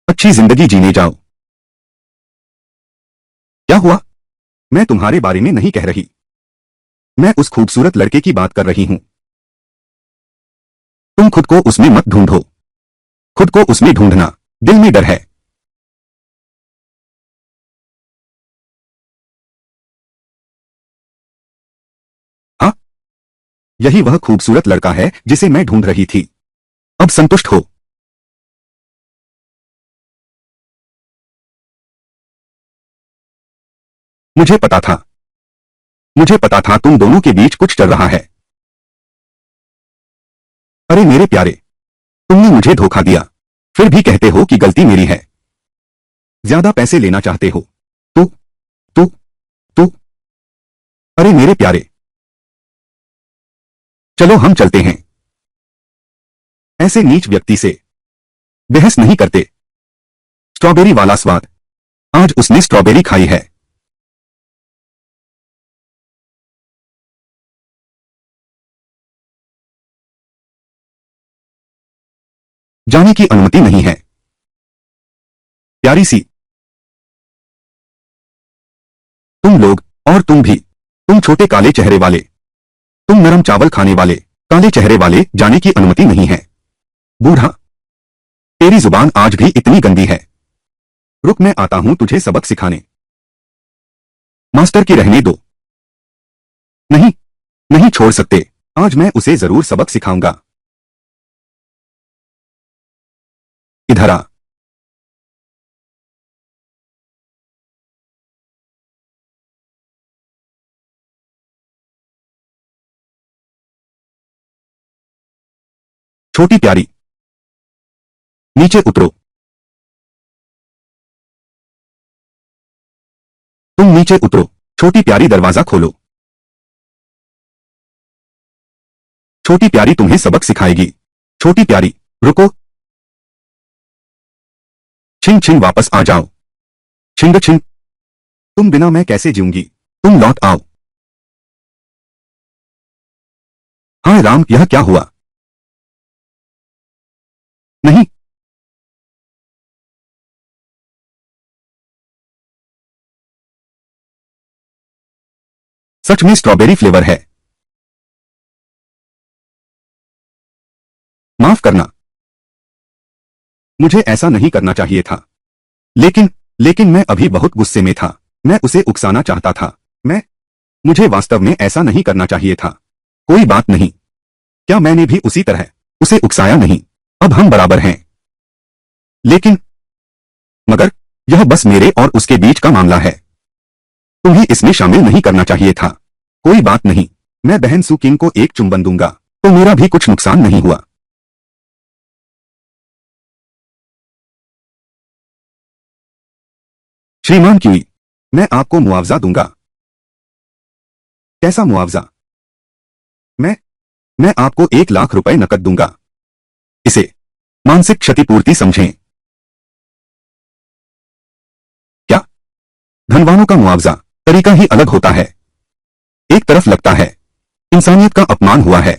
अच्छी जिंदगी जीने जाओ। क्या हुआ? मैं तुम्हारे बारे में नहीं कह रही। मैं उस खूबसूरत लड़के की बात कर रही हूं। तुम खुद को उसमें मत ढूंढो। खुद को उसमें ढूंढना दिल में डर है। हाँ, यही वह खूबसूरत लड़का है जिसे मैं ढूंढ रही थी। अब संतुष्ट हो। मुझे पता था। मुझे पता था तुम दोनों के बीच कुछ चल रहा है। अरे मेरे प्यारे, तुमने मुझे धोखा दिया, फिर भी कहते हो कि गलती मेरी है। ज्यादा पैसे लेना चाहते हो। तू तू तू अरे मेरे प्यारे, चलो हम चलते हैं। ऐसे नीच व्यक्ति से बहस नहीं करते। स्ट्रॉबेरी वाला स्वाद। आज उसने स्ट्रॉबेरी खाई है। जाने की अनुमति नहीं है। प्यारी सी, तुम लोग, और तुम भी, तुम छोटे काले चेहरे वाले, तुम नरम चावल खाने वाले, काले चेहरे वाले, जाने की अनुमति नहीं है। बूढ़ा, तेरी जुबान आज भी इतनी गंदी है। रुक, मैं आता हूं तुझे सबक सिखाने। मास्टर की रहने दो। नहीं, नहीं छोड़ सकते। आज मैं उसे जरूर सबक सिखाऊंगा। इधर आ। छोटी प्यारी, नीचे उतरो। तुम नीचे उतरो। छोटी प्यारी, दरवाजा खोलो। छोटी प्यारी तुम्हें सबक सिखाएगी। छोटी प्यारी, रुको। छिंग छिंग, वापस आ जाओ। छिंग छिंग, तुम बिना मैं कैसे जीऊंगी? तुम लौट आओ। हाय राम, यह क्या हुआ? नहीं, सच में स्ट्रॉबेरी फ्लेवर है। माफ करना, मुझे ऐसा नहीं करना चाहिए था। लेकिन लेकिन मैं अभी बहुत गुस्से में था। मैं उसे उकसाना चाहता था। मैं मुझे वास्तव में ऐसा नहीं करना चाहिए था। कोई बात नहीं। क्या मैंने भी उसी तरह उसे उकसाया नहीं? अब हम बराबर हैं। लेकिन मगर यह बस मेरे और उसके बीच का मामला है। तुम्हें इसमें शामिल नहीं करना चाहिए था। कोई बात नहीं। मैं बहन सू किंग को एक चुंबन दूंगा तो मेरा भी कुछ नुकसान नहीं हुआ। श्रीमान क्यूई, मैं आपको मुआवजा दूंगा। कैसा मुआवजा? मैं मैं आपको 1 लाख रुपए नकद दूंगा। इसे मानसिक क्षतिपूर्ति समझें। क्या? धनवानों का मुआवजा तरीका ही अलग होता है। एक तरफ लगता है इंसानियत का अपमान हुआ है,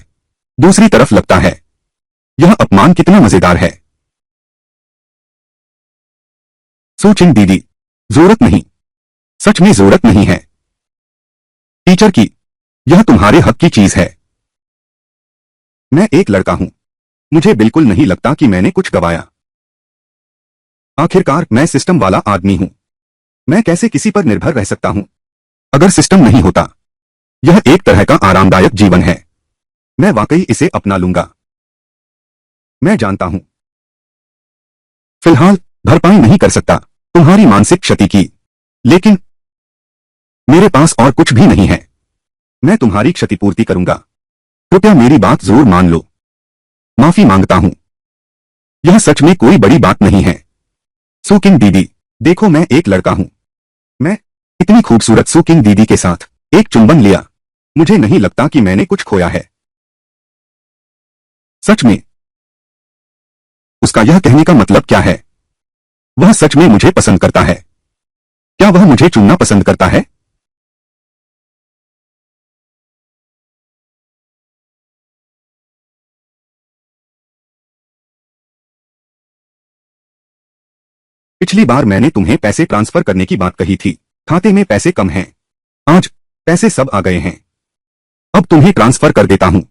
दूसरी तरफ लगता है यह अपमान कितना मजेदार है। सोचिंग दीदी, जरूरत नहीं। सच में जरूरत नहीं है। टीचर की, यह तुम्हारे हक की चीज है। मैं एक लड़का हूं। मुझे बिल्कुल नहीं लगता कि मैंने कुछ गवाया। आखिरकार मैं सिस्टम वाला आदमी हूं। मैं कैसे किसी पर निर्भर रह सकता हूं? अगर सिस्टम नहीं होता, यह एक तरह का आरामदायक जीवन है। मैं वाकई इसे अपना लूंगा। मैं जानता हूं, फिलहाल भरपाई नहीं कर सकता तुम्हारी मानसिक क्षति की, लेकिन मेरे पास और कुछ भी नहीं है। मैं तुम्हारी क्षतिपूर्ति करूंगा। कृपया मेरी बात जरूर मान लो। माफी मांगता हूं। यह सच में कोई बड़ी बात नहीं है। सुकिंग दीदी, देखो मैं एक लड़का हूं। मैं इतनी खूबसूरत सुकिंग दीदी के साथ एक चुंबन लिया। मुझे नहीं लगता कि मैंने कुछ खोया है। सच में? उसका यह कहने का मतलब क्या है? वह सच में मुझे पसंद करता है? क्या वह मुझे चुनना पसंद करता है? पिछली बार मैंने तुम्हें पैसे ट्रांसफर करने की बात कही थी। खाते में पैसे कम हैं। आज पैसे सब आ गए हैं। अब तुम्हें ट्रांसफर कर देता हूं।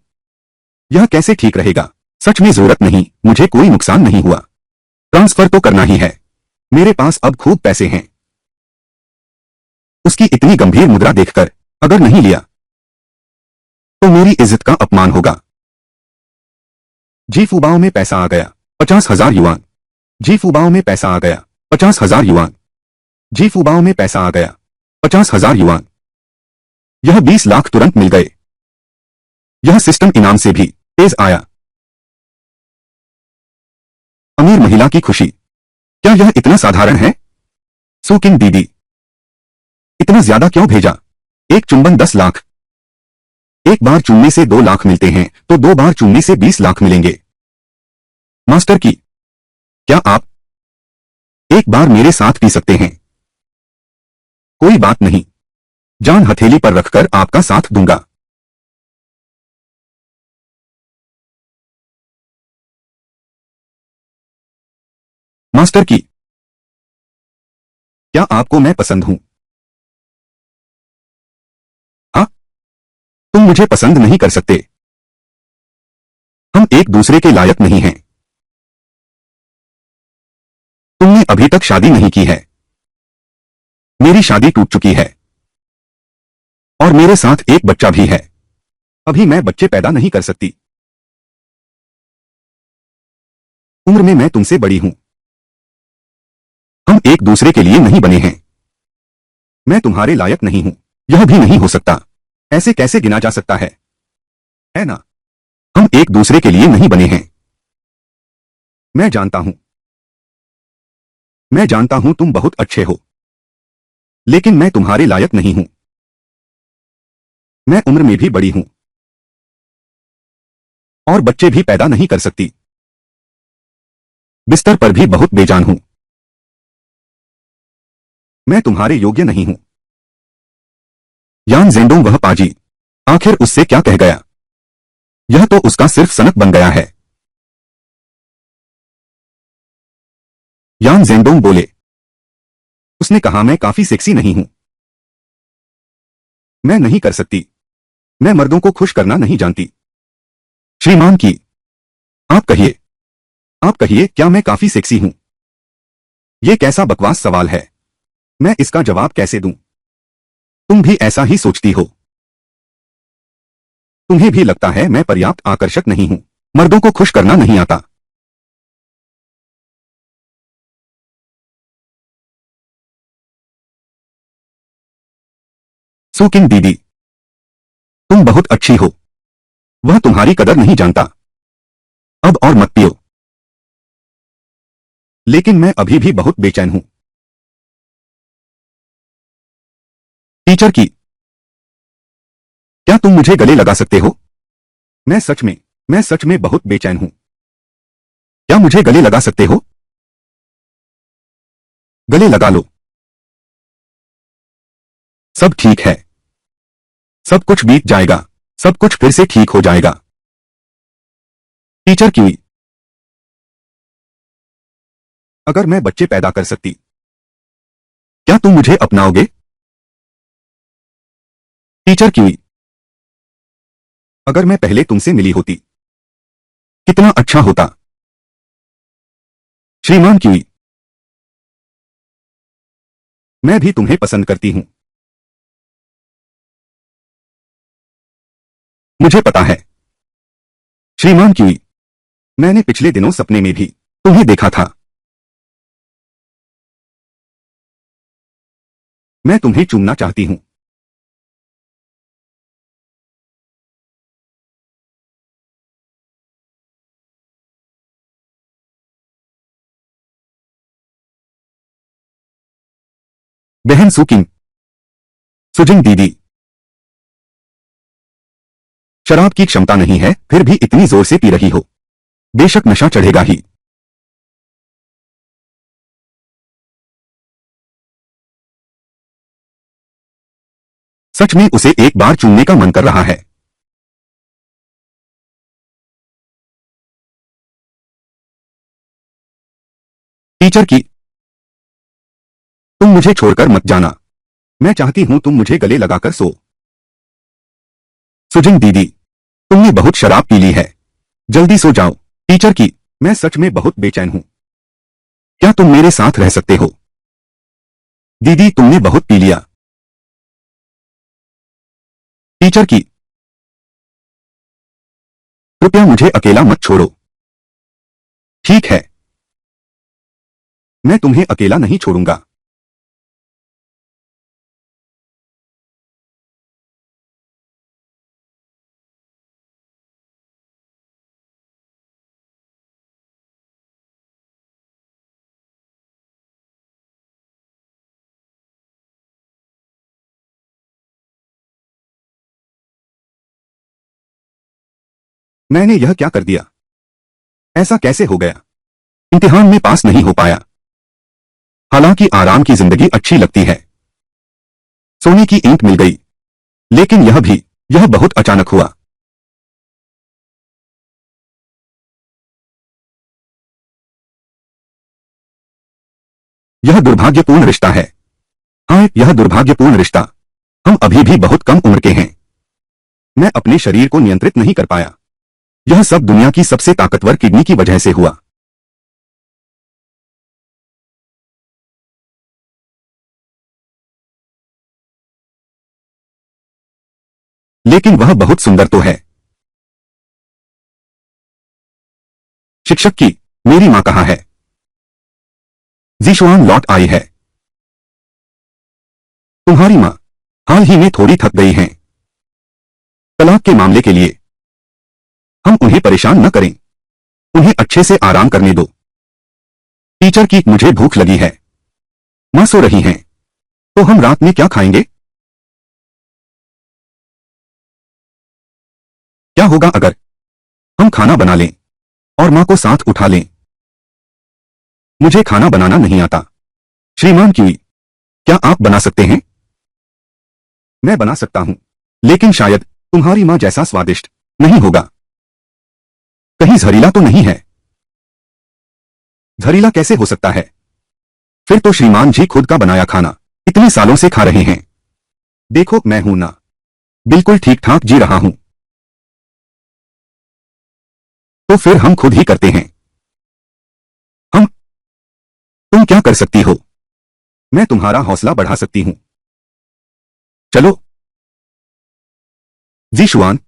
यह कैसे ठीक रहेगा? सच में जरूरत नहीं, मुझे कोई नुकसान नहीं हुआ। ट्रांसफर तो करना ही है। मेरे पास अब खूब पैसे हैं। उसकी इतनी गंभीर मुद्रा देखकर अगर नहीं लिया तो मेरी इज्जत का अपमान होगा। जी फुबाओ में पैसा आ गया। 50,000 युआन। जी फुबाओ में पैसा आ गया। 50,000 युआन। जी फुबाओ में पैसा आ गया। 50,000 युआन। यह 20 लाख तुरंत मिल गए। यह सिस्टम इनाम से भी तेज आया। अमीर महिला की खुशी। क्या यह इतना साधारण है? सुकिन दीदी, इतना ज्यादा क्यों भेजा? एक चुंबन 10 लाख। एक बार चुनने से 2 लाख मिलते हैं तो 2 बार चुनने से 20 लाख मिलेंगे। मास्टर की, क्या आप एक बार मेरे साथ पी सकते हैं? कोई बात नहीं, जान हथेली पर रखकर आपका साथ दूंगा। मास्टर की, क्या आपको मैं पसंद हूं? हाँ, तुम मुझे पसंद नहीं कर सकते। हम एक दूसरे के लायक नहीं हैं। तुमने अभी तक शादी नहीं की है। मेरी शादी टूट चुकी है और मेरे साथ एक बच्चा भी है। अभी मैं बच्चे पैदा नहीं कर सकती। उम्र में मैं तुमसे बड़ी हूं। हम एक दूसरे के लिए नहीं बने हैं। मैं तुम्हारे लायक नहीं हूं। यह भी नहीं हो सकता। ऐसे कैसे गिना जा सकता है ना? हम एक दूसरे के लिए नहीं बने हैं। मैं जानता हूं। मैं जानता हूं तुम बहुत अच्छे हो, लेकिन मैं तुम्हारे लायक नहीं हूं। मैं उम्र में भी बड़ी हूं और बच्चे भी पैदा नहीं कर सकती। बिस्तर पर भी बहुत बेजान हूं। मैं तुम्हारे योग्य नहीं हूं। यान जेंडोंग वह पाजी, आखिर उससे क्या कह गया? यह तो उसका सिर्फ सनक बन गया है। यान जेंडोंग बोले। उसने कहा मैं काफी सेक्सी नहीं हूं। मैं नहीं कर सकती। मैं मर्दों को खुश करना नहीं जानती। श्रीमान की, आप कहिए। आप कहिए, क्या मैं काफी सेक्सी हूं? यह कैसा बकवास सवाल है? मैं इसका जवाब कैसे दूं? तुम भी ऐसा ही सोचती हो। तुम्हें भी लगता है मैं पर्याप्त आकर्षक नहीं हूं। मर्दों को खुश करना नहीं आता। सुकिन दीदी, तुम बहुत अच्छी हो। वह तुम्हारी कदर नहीं जानता। अब और मत पियो। लेकिन मैं अभी भी बहुत बेचैन हूं। टीचर की, क्या तुम मुझे गले लगा सकते हो? मैं सच में मैं सच में बहुत बेचैन हूं। क्या मुझे गले लगा सकते हो? गले लगा लो। सब ठीक है। सब कुछ बीत जाएगा। सब कुछ फिर से ठीक हो जाएगा। टीचर की, अगर मैं बच्चे पैदा कर सकती, क्या तुम मुझे अपनाओगे? टीचर की, अगर मैं पहले तुमसे मिली होती, कितना अच्छा होता। श्रीमान की, मैं भी तुम्हें पसंद करती हूं। मुझे पता है। श्रीमान की, मैंने पिछले दिनों सपने में भी तुम्हें देखा था। मैं तुम्हें चूमना चाहती हूं। बहन सुकिन, सुजिन दीदी, शराब की क्षमता नहीं है फिर भी इतनी जोर से पी रही हो। बेशक नशा चढ़ेगा ही। सच में उसे एक बार चूमने का मन कर रहा है। टीचर की, तुम मुझे छोड़कर मत जाना। मैं चाहती हूं तुम मुझे गले लगाकर सो। सुजिन दीदी, तुमने बहुत शराब पी ली है। जल्दी सो जाओ। टीचर की, मैं सच में बहुत बेचैन हूं। क्या तुम मेरे साथ रह सकते हो? दीदी, तुमने बहुत पी लिया। टीचर की, कृपया मुझे अकेला मत छोड़ो। ठीक है, मैं तुम्हें अकेला नहीं छोड़ूंगा। मैंने यह क्या कर दिया? ऐसा कैसे हो गया? इम्तिहान में पास नहीं हो पाया। हालांकि आराम की जिंदगी अच्छी लगती है। सोने की ईंट मिल गई। लेकिन यह बहुत अचानक हुआ। यह दुर्भाग्यपूर्ण रिश्ता है। हाँ, यह दुर्भाग्यपूर्ण रिश्ता। हम अभी भी बहुत कम उम्र के हैं। मैं अपने शरीर को नियंत्रित नहीं कर पाया। यह सब दुनिया की सबसे ताकतवर किडनी की वजह से हुआ। लेकिन वह बहुत सुंदर तो है। शिक्षक की, मेरी मां कहाँ है? जीशुआन लौट आई है। तुम्हारी मां हाल ही में थोड़ी थक गई हैं। तलाक के मामले के लिए हम उन्हें परेशान न करें। उन्हें अच्छे से आराम करने दो। टीचर की, मुझे भूख लगी है। मां सो रही हैं। तो हम रात में क्या खाएंगे? क्या होगा अगर हम खाना बना लें और मां को साथ उठा लें? मुझे खाना बनाना नहीं आता। श्रीमान की, क्या आप बना सकते हैं? मैं बना सकता हूं, लेकिन शायद तुम्हारी मां जैसा स्वादिष्ट नहीं होगा। कहीं जहरीला तो नहीं है? जहरीला कैसे हो सकता है? फिर तो श्रीमान जी खुद का बनाया खाना इतने सालों से खा रहे हैं। देखो, मैं हूं ना, बिल्कुल ठीक ठाक जी रहा हूं। तो फिर हम खुद ही करते हैं। हम तुम क्या कर सकती हो? मैं तुम्हारा हौसला बढ़ा सकती हूं। चलो। जीशुआन,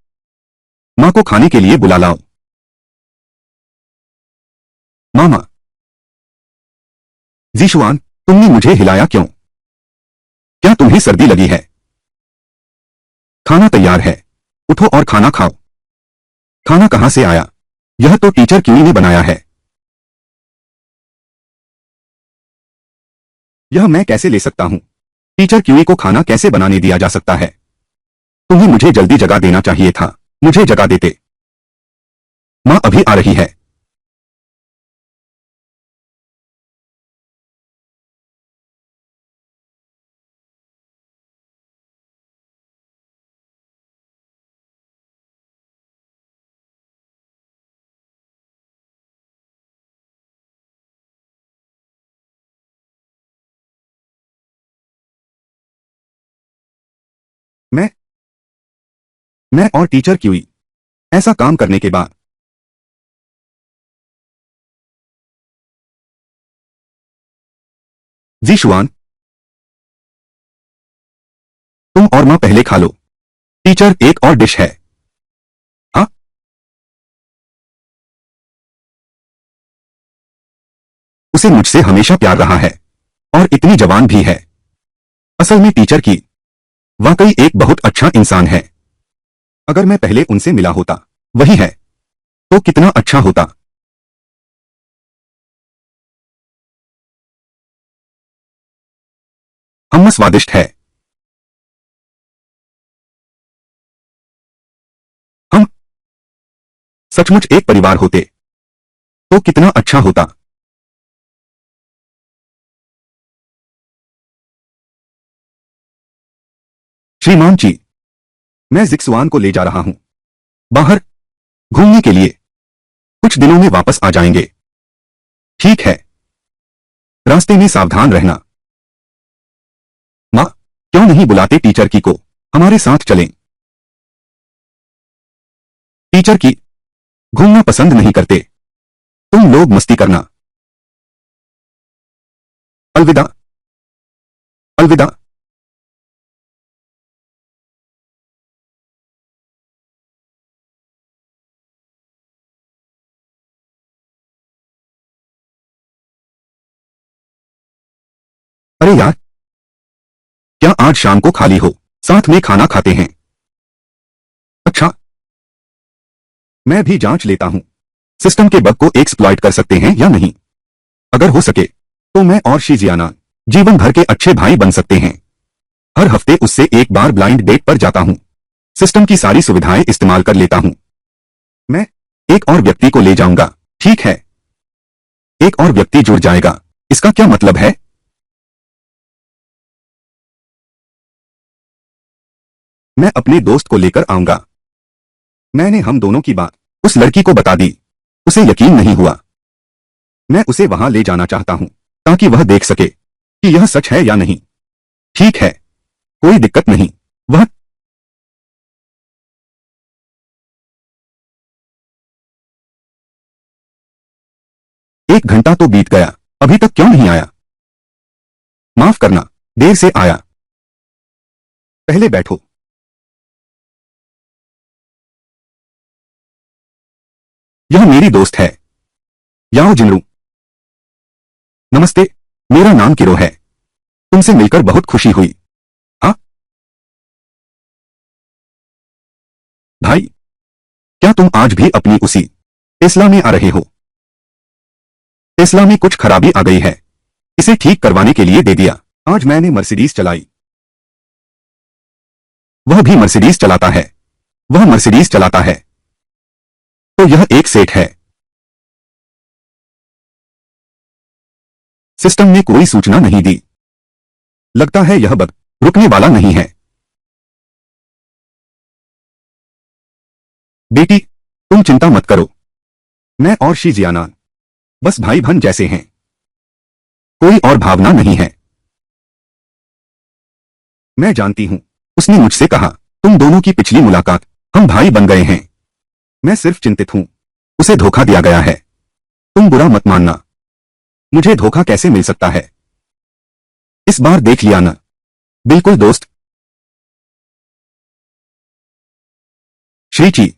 मां को खाने के लिए बुला लाओ। मामा। जीशुआन, तुमने मुझे हिलाया क्यों? क्या तुम्हें सर्दी लगी है? खाना तैयार है। उठो और खाना खाओ। खाना कहां से आया? यह तो टीचर क्यूई ने बनाया है। यह मैं कैसे ले सकता हूं? टीचर क्यूई को खाना कैसे बनाने दिया जा सकता है? तुम्हें मुझे जल्दी जगा देना चाहिए था। मुझे जगा देते। मां अभी आ रही है। मैं मैं और टीचर क्यूई ऐसा काम करने के बाद जीशुआन, तुम और मां पहले खा लो। टीचर, एक और डिश है। हाँ, उसे मुझसे हमेशा प्यार रहा है और इतनी जवान भी है। असल में टीचर की वाकई एक बहुत अच्छा इंसान है। अगर मैं पहले उनसे मिला होता, वही है, तो कितना अच्छा होता। हम स्वादिष्ट है। हम सचमुच एक परिवार होते तो कितना अच्छा होता। श्रीमान जी, मैं जिक्सुआन को ले जा रहा हूं बाहर घूमने के लिए। कुछ दिनों में वापस आ जाएंगे। ठीक है। रास्ते में सावधान रहना। क्यों नहीं बुलाते टीचर की को, हमारे साथ चलें। टीचर की घूमना पसंद नहीं करते, तुम लोग मस्ती करना। अलविदा, अलविदा। अरे यार, क्या आज शाम को खाली हो, साथ में खाना खाते हैं। अच्छा, मैं भी जांच लेता हूं, सिस्टम के बग को एक्सप्लॉइट कर सकते हैं या नहीं। अगर हो सके तो मैं और शीजियाना जीवन भर के अच्छे भाई बन सकते हैं। हर हफ्ते उससे एक बार ब्लाइंड डेट पर जाता हूं, सिस्टम की सारी सुविधाएं इस्तेमाल कर लेता हूं। मैं एक और व्यक्ति को ले जाऊंगा, ठीक है। एक और व्यक्ति जुड़ जाएगा, इसका क्या मतलब है? मैं अपने दोस्त को लेकर आऊंगा। मैंने हम दोनों की बात उस लड़की को बता दी, उसे यकीन नहीं हुआ। मैं उसे वहां ले जाना चाहता हूं ताकि वह देख सके कि यह सच है या नहीं। ठीक है, कोई दिक्कत नहीं। वह एक घंटा तो बीत गया, अभी तक क्यों नहीं आया? माफ करना, देर से आया। पहले बैठो। यह मेरी दोस्त है, याओ जिनरू। नमस्ते, मेरा नाम किरो है। तुमसे मिलकर बहुत खुशी हुई। हाँ भाई, क्या तुम आज भी अपनी उसी टेस्ला में आ रहे हो? टेस्ला में कुछ खराबी आ गई है, इसे ठीक करवाने के लिए दे दिया। आज मैंने मर्सिडीज चलाई। वह भी मर्सिडीज चलाता है, वह मर्सिडीज चलाता है। तो यह एक सेट है। सिस्टम ने कोई सूचना नहीं दी। लगता है यह बग रुकने वाला नहीं है। बेटी, तुम चिंता मत करो, मैं और शीजियाना बस भाई बहन जैसे हैं, कोई और भावना नहीं है। मैं जानती हूं, उसने मुझसे कहा, तुम दोनों की पिछली मुलाकात, हम भाई बन गए हैं। मैं सिर्फ चिंतित हूं, उसे धोखा दिया गया है। तुम बुरा मत मानना, मुझे धोखा कैसे मिल सकता है? इस बार देख लिया ना। बिल्कुल दोस्त। श्रीची,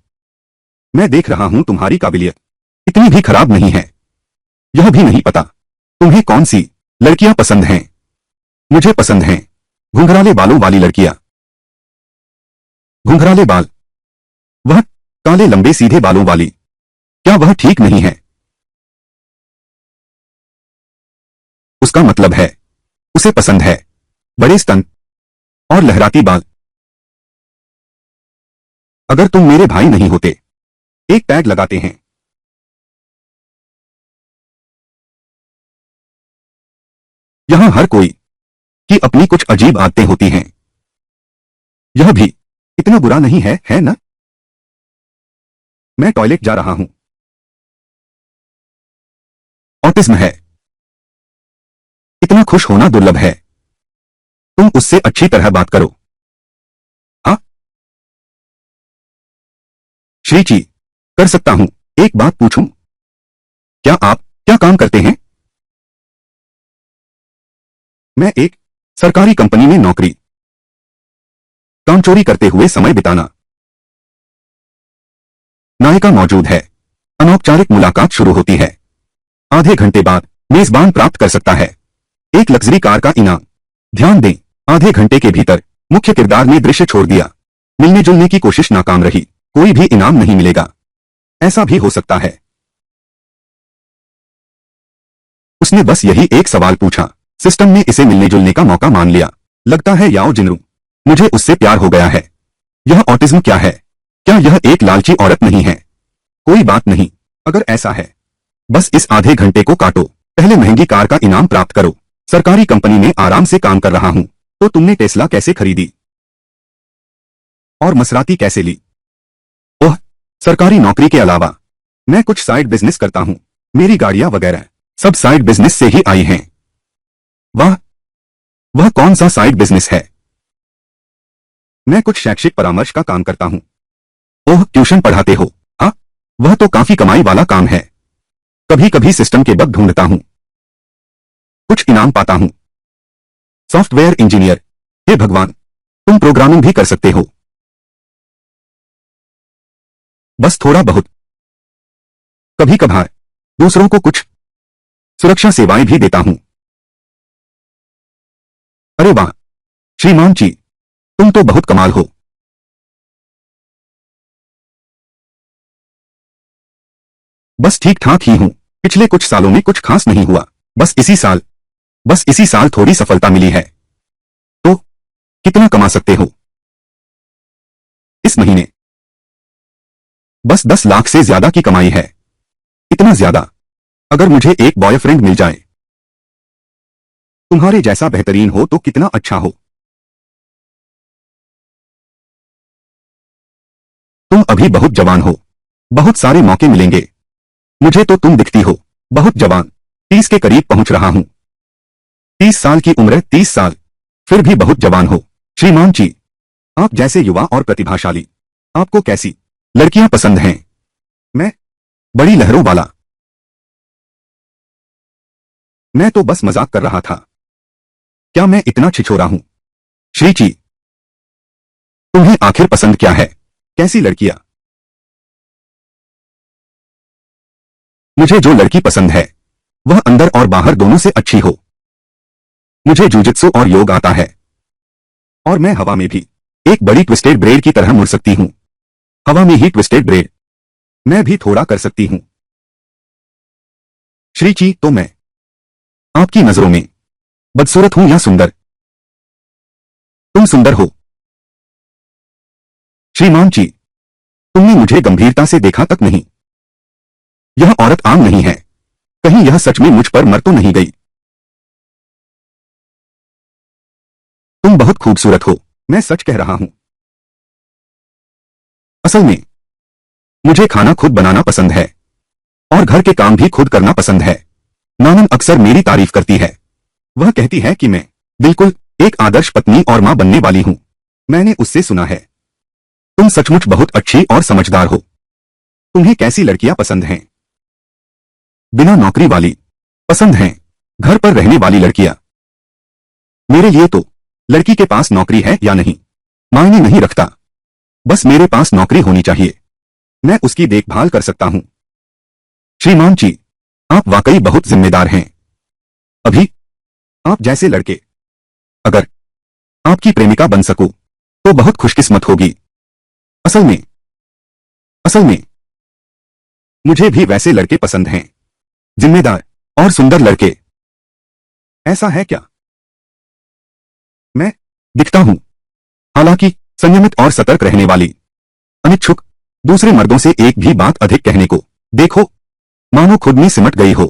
मैं देख रहा हूं तुम्हारी काबिलियत इतनी भी खराब नहीं है। यह भी नहीं पता तुम्हें कौन सी लड़कियां पसंद हैं। मुझे पसंद हैं घुंघराले बालों वाली लड़कियां। घुंघराले बाल? वह काले लंबे सीधे बालों वाली, क्या वह ठीक नहीं है? उसका मतलब है उसे पसंद है बड़े स्तन और लहराती बाल। अगर तुम मेरे भाई नहीं होते, एक टैग लगाते हैं। यहां हर कोई की अपनी कुछ अजीब आदतें होती हैं। यह भी इतना बुरा नहीं है ना? मैं टॉयलेट जा रहा हूं। ऑटिज्म है, इतना खुश होना दुर्लभ है। तुम उससे अच्छी तरह बात करो। हाँ श्रीची, कर सकता हूं। एक बात पूछूं, क्या आप क्या काम करते हैं? मैं एक सरकारी कंपनी में नौकरी। काम चोरी करते हुए समय बिताना। नायिका मौजूद है, अनौपचारिक मुलाकात शुरू होती है। आधे घंटे बाद मेजबान प्राप्त कर सकता है एक लग्जरी कार का इनाम। ध्यान दें, आधे घंटे के भीतर मुख्य किरदार ने दृश्य छोड़ दिया। मिलने जुलने की कोशिश नाकाम रही, कोई भी इनाम नहीं मिलेगा। ऐसा भी हो सकता है उसने बस यही एक सवाल पूछा, सिस्टम ने इसे मिलने जुलने का मौका मान लिया। लगता है याओ जिनरू, मुझे उससे प्यार हो गया है। यह ऑटिज्म क्या है? क्या यह एक लालची औरत नहीं है? कोई बात नहीं, अगर ऐसा है बस इस आधे घंटे को काटो। पहले महंगी कार का इनाम प्राप्त करो। सरकारी कंपनी में आराम से काम कर रहा हूं। तो तुमने टेस्ला कैसे खरीदी और मसराती कैसे ली? ओह, सरकारी नौकरी के अलावा मैं कुछ साइड बिजनेस करता हूं। मेरी गाड़ियां वगैरह सब साइड बिजनेस से ही आई हैं। वाह, वह कौन सा साइड बिजनेस है? मैं कुछ शैक्षिक परामर्श का काम करता हूँ। ओह, ट्यूशन पढ़ाते हो? हाँ, वह तो काफी कमाई वाला काम है। कभी कभी सिस्टम के बग ढूंढता हूँ, कुछ इनाम पाता हूँ। Software engineer. हे भगवान, तुम प्रोग्रामिंग भी कर सकते हो? बस थोड़ा बहुत। कभी कभार दूसरों को कुछ सुरक्षा सेवाएं भी देता हूं। अरे वाह, श्रीमान जी, तुम तो बहुत कमाल हो। बस ठीक ठाक ही हूं। पिछले कुछ सालों में कुछ खास नहीं हुआ। बस इसी साल बस इसी साल थोड़ी सफलता मिली है। तो कितना कमा सकते हो इस महीने? बस 10 लाख से ज्यादा की कमाई है। इतना ज्यादा? अगर मुझे एक बॉयफ्रेंड मिल जाए, तुम्हारे जैसा बेहतरीन हो, तो कितना अच्छा हो। तुम अभी बहुत जवान हो, बहुत सारे मौके मिलेंगे। मुझे तो तुम दिखती हो बहुत जवान, 30 के करीब पहुंच रहा हूं। 30 साल की उम्र, 30 साल, फिर भी बहुत जवान हो। श्रीमान जी, आप जैसे युवा और प्रतिभाशाली, आपको कैसी लड़कियां पसंद हैं? मैं? बड़ी लहरों वाला। मैं तो बस मजाक कर रहा था। क्या मैं इतना छिछोरा हूं? श्री जी, तुम्हें आखिर पसंद क्या है? कैसी लड़कियां? मुझे जो लड़की पसंद है, वह अंदर और बाहर दोनों से अच्छी हो। मुझे जुजित्सु और योग आता है, और मैं हवा में भी एक बड़ी ट्विस्टेड ब्रेड की तरह मुड़ सकती हूं। हवा में ही ट्विस्टेड ब्रेड मैं भी थोड़ा कर सकती हूं। श्री जी, तो मैं आपकी नजरों में बदसूरत हूं या सुंदर? तुम सुंदर हो। श्रीमान जी, तुमने मुझे गंभीरता से देखा तक नहीं। यह औरत आम नहीं है। कहीं यह सच में मुझ पर मर तो नहीं गई? तुम बहुत खूबसूरत हो, मैं सच कह रहा हूं। असल में मुझे खाना खुद बनाना पसंद है, और घर के काम भी खुद करना पसंद है। नानन अक्सर मेरी तारीफ करती है। वह कहती है कि मैं बिल्कुल एक आदर्श पत्नी और मां बनने वाली हूं। मैंने उससे सुना है, तुम सचमुच बहुत अच्छी और समझदार हो। तुम्हें कैसी लड़कियां पसंद हैं? बिना नौकरी वाली पसंद हैं, घर पर रहने वाली लड़कियां। मेरे लिए तो लड़की के पास नौकरी है या नहीं मायने नहीं रखता। बस मेरे पास नौकरी होनी चाहिए, मैं उसकी देखभाल कर सकता हूं। श्रीमान जी, आप वाकई बहुत जिम्मेदार हैं। अभी आप जैसे लड़के, अगर आपकी प्रेमिका बन सकूं, तो बहुत खुशकिस्मत होगी। असल में असल में मुझे भी वैसे लड़के पसंद हैं, जिम्मेदार और सुंदर लड़के। ऐसा है क्या? मैं दिखता हूं, हालांकि संयमित और सतर्क रहने वाली, अनिच्छुक, दूसरे मर्दों से एक भी बात अधिक कहने को देखो, मानो खुद में सिमट गई हो।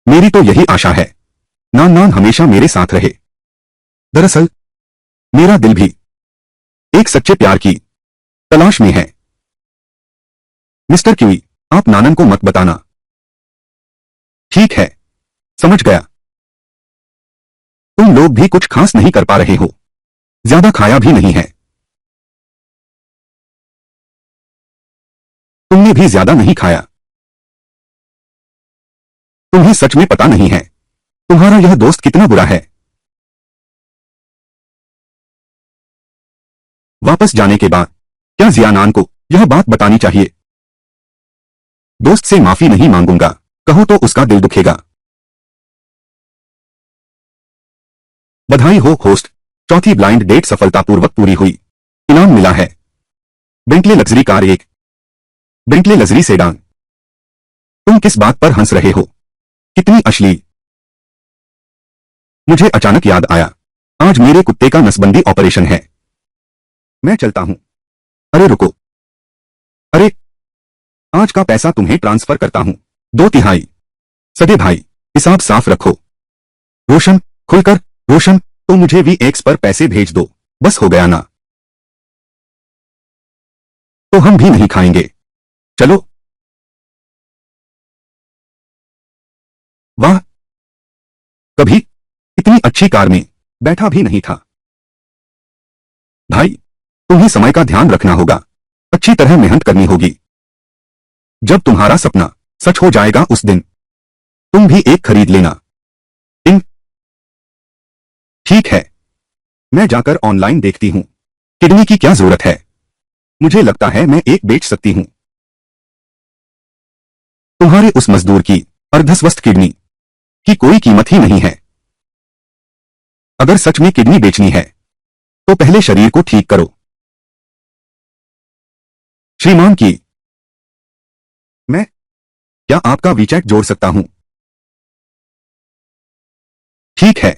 मेरी तो यही आशा है, नान नान हमेशा मेरे साथ रहे। दरअसल मेरा दिल भी एक सच्चे प्यार की तलाश में है। मिस्टर क्यूई, आप नानन को मत बताना। ठीक है, समझ गया। तुम लोग भी कुछ खास नहीं कर पा रहे हो, ज्यादा खाया भी नहीं है। तुमने भी ज्यादा नहीं खाया। तुम्हें सच में पता नहीं है, तुम्हारा यह दोस्त कितना बुरा है। वापस जाने के बाद क्या जियानान को यह बात बतानी चाहिए? दोस्त से माफी नहीं मांगूंगा, कहो तो उसका दिल दुखेगा। बधाई हो होस्ट, चौथी ब्लाइंड डेट सफलतापूर्वक पूरी हुई। इनाम मिला है बेंटले लग्जरी कार, एक बेंटले लग्जरी सेडान। तुम किस बात पर हंस रहे हो? कितनी अश्लील। मुझे अचानक याद आया, आज मेरे कुत्ते का नसबंदी ऑपरेशन है। मैं चलता हूं। अरे रुको, अरे, आज का पैसा तुम्हें ट्रांसफर करता हूं, 2/3। सगे भाई, हिसाब साफ रखो। रोशन, खुलकर। रोशन, तो मुझे भी एक्स पर पैसे भेज दो, बस हो गया ना? तो हम भी नहीं खाएंगे, चलो। वाह, कभी इतनी अच्छी कार में बैठा भी नहीं था। भाई, तुम्हें समय का ध्यान रखना होगा, अच्छी तरह मेहनत करनी होगी। जब तुम्हारा सपना सच हो जाएगा उस दिन तुम भी एक खरीद लेना। इन ठीक है, मैं जाकर ऑनलाइन देखती हूँ। किडनी की क्या जरूरत है? मुझे लगता है मैं एक बेच सकती हूँ। तुम्हारे उस मजदूर की अर्धस्वस्थ किडनी की कोई कीमत ही नहीं है। अगर सच में किडनी बेचनी है तो पहले शरीर को ठीक करो। श्रीमान की, मैं क्या आपका वीचैट जोड़ सकता हूं? ठीक है,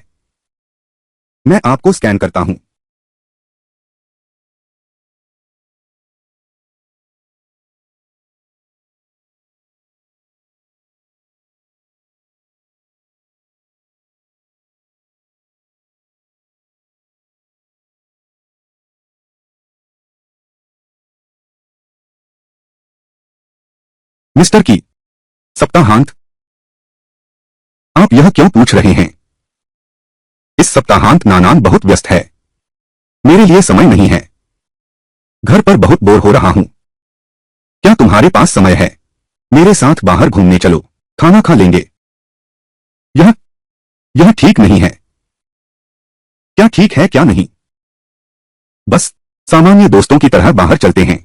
मैं आपको स्कैन करता हूं। मिस्टर की, सप्ताहांत, आप यह क्यों पूछ रहे हैं? इस सप्ताहांत नानान बहुत व्यस्त है, मेरे लिए समय नहीं है। घर पर बहुत बोर हो रहा हूं। क्या तुम्हारे पास समय है? मेरे साथ बाहर घूमने चलो, खाना खा लेंगे। यह यह ठीक नहीं है। क्या ठीक है क्या नहीं? बस सामान्य दोस्तों की तरह बाहर चलते हैं,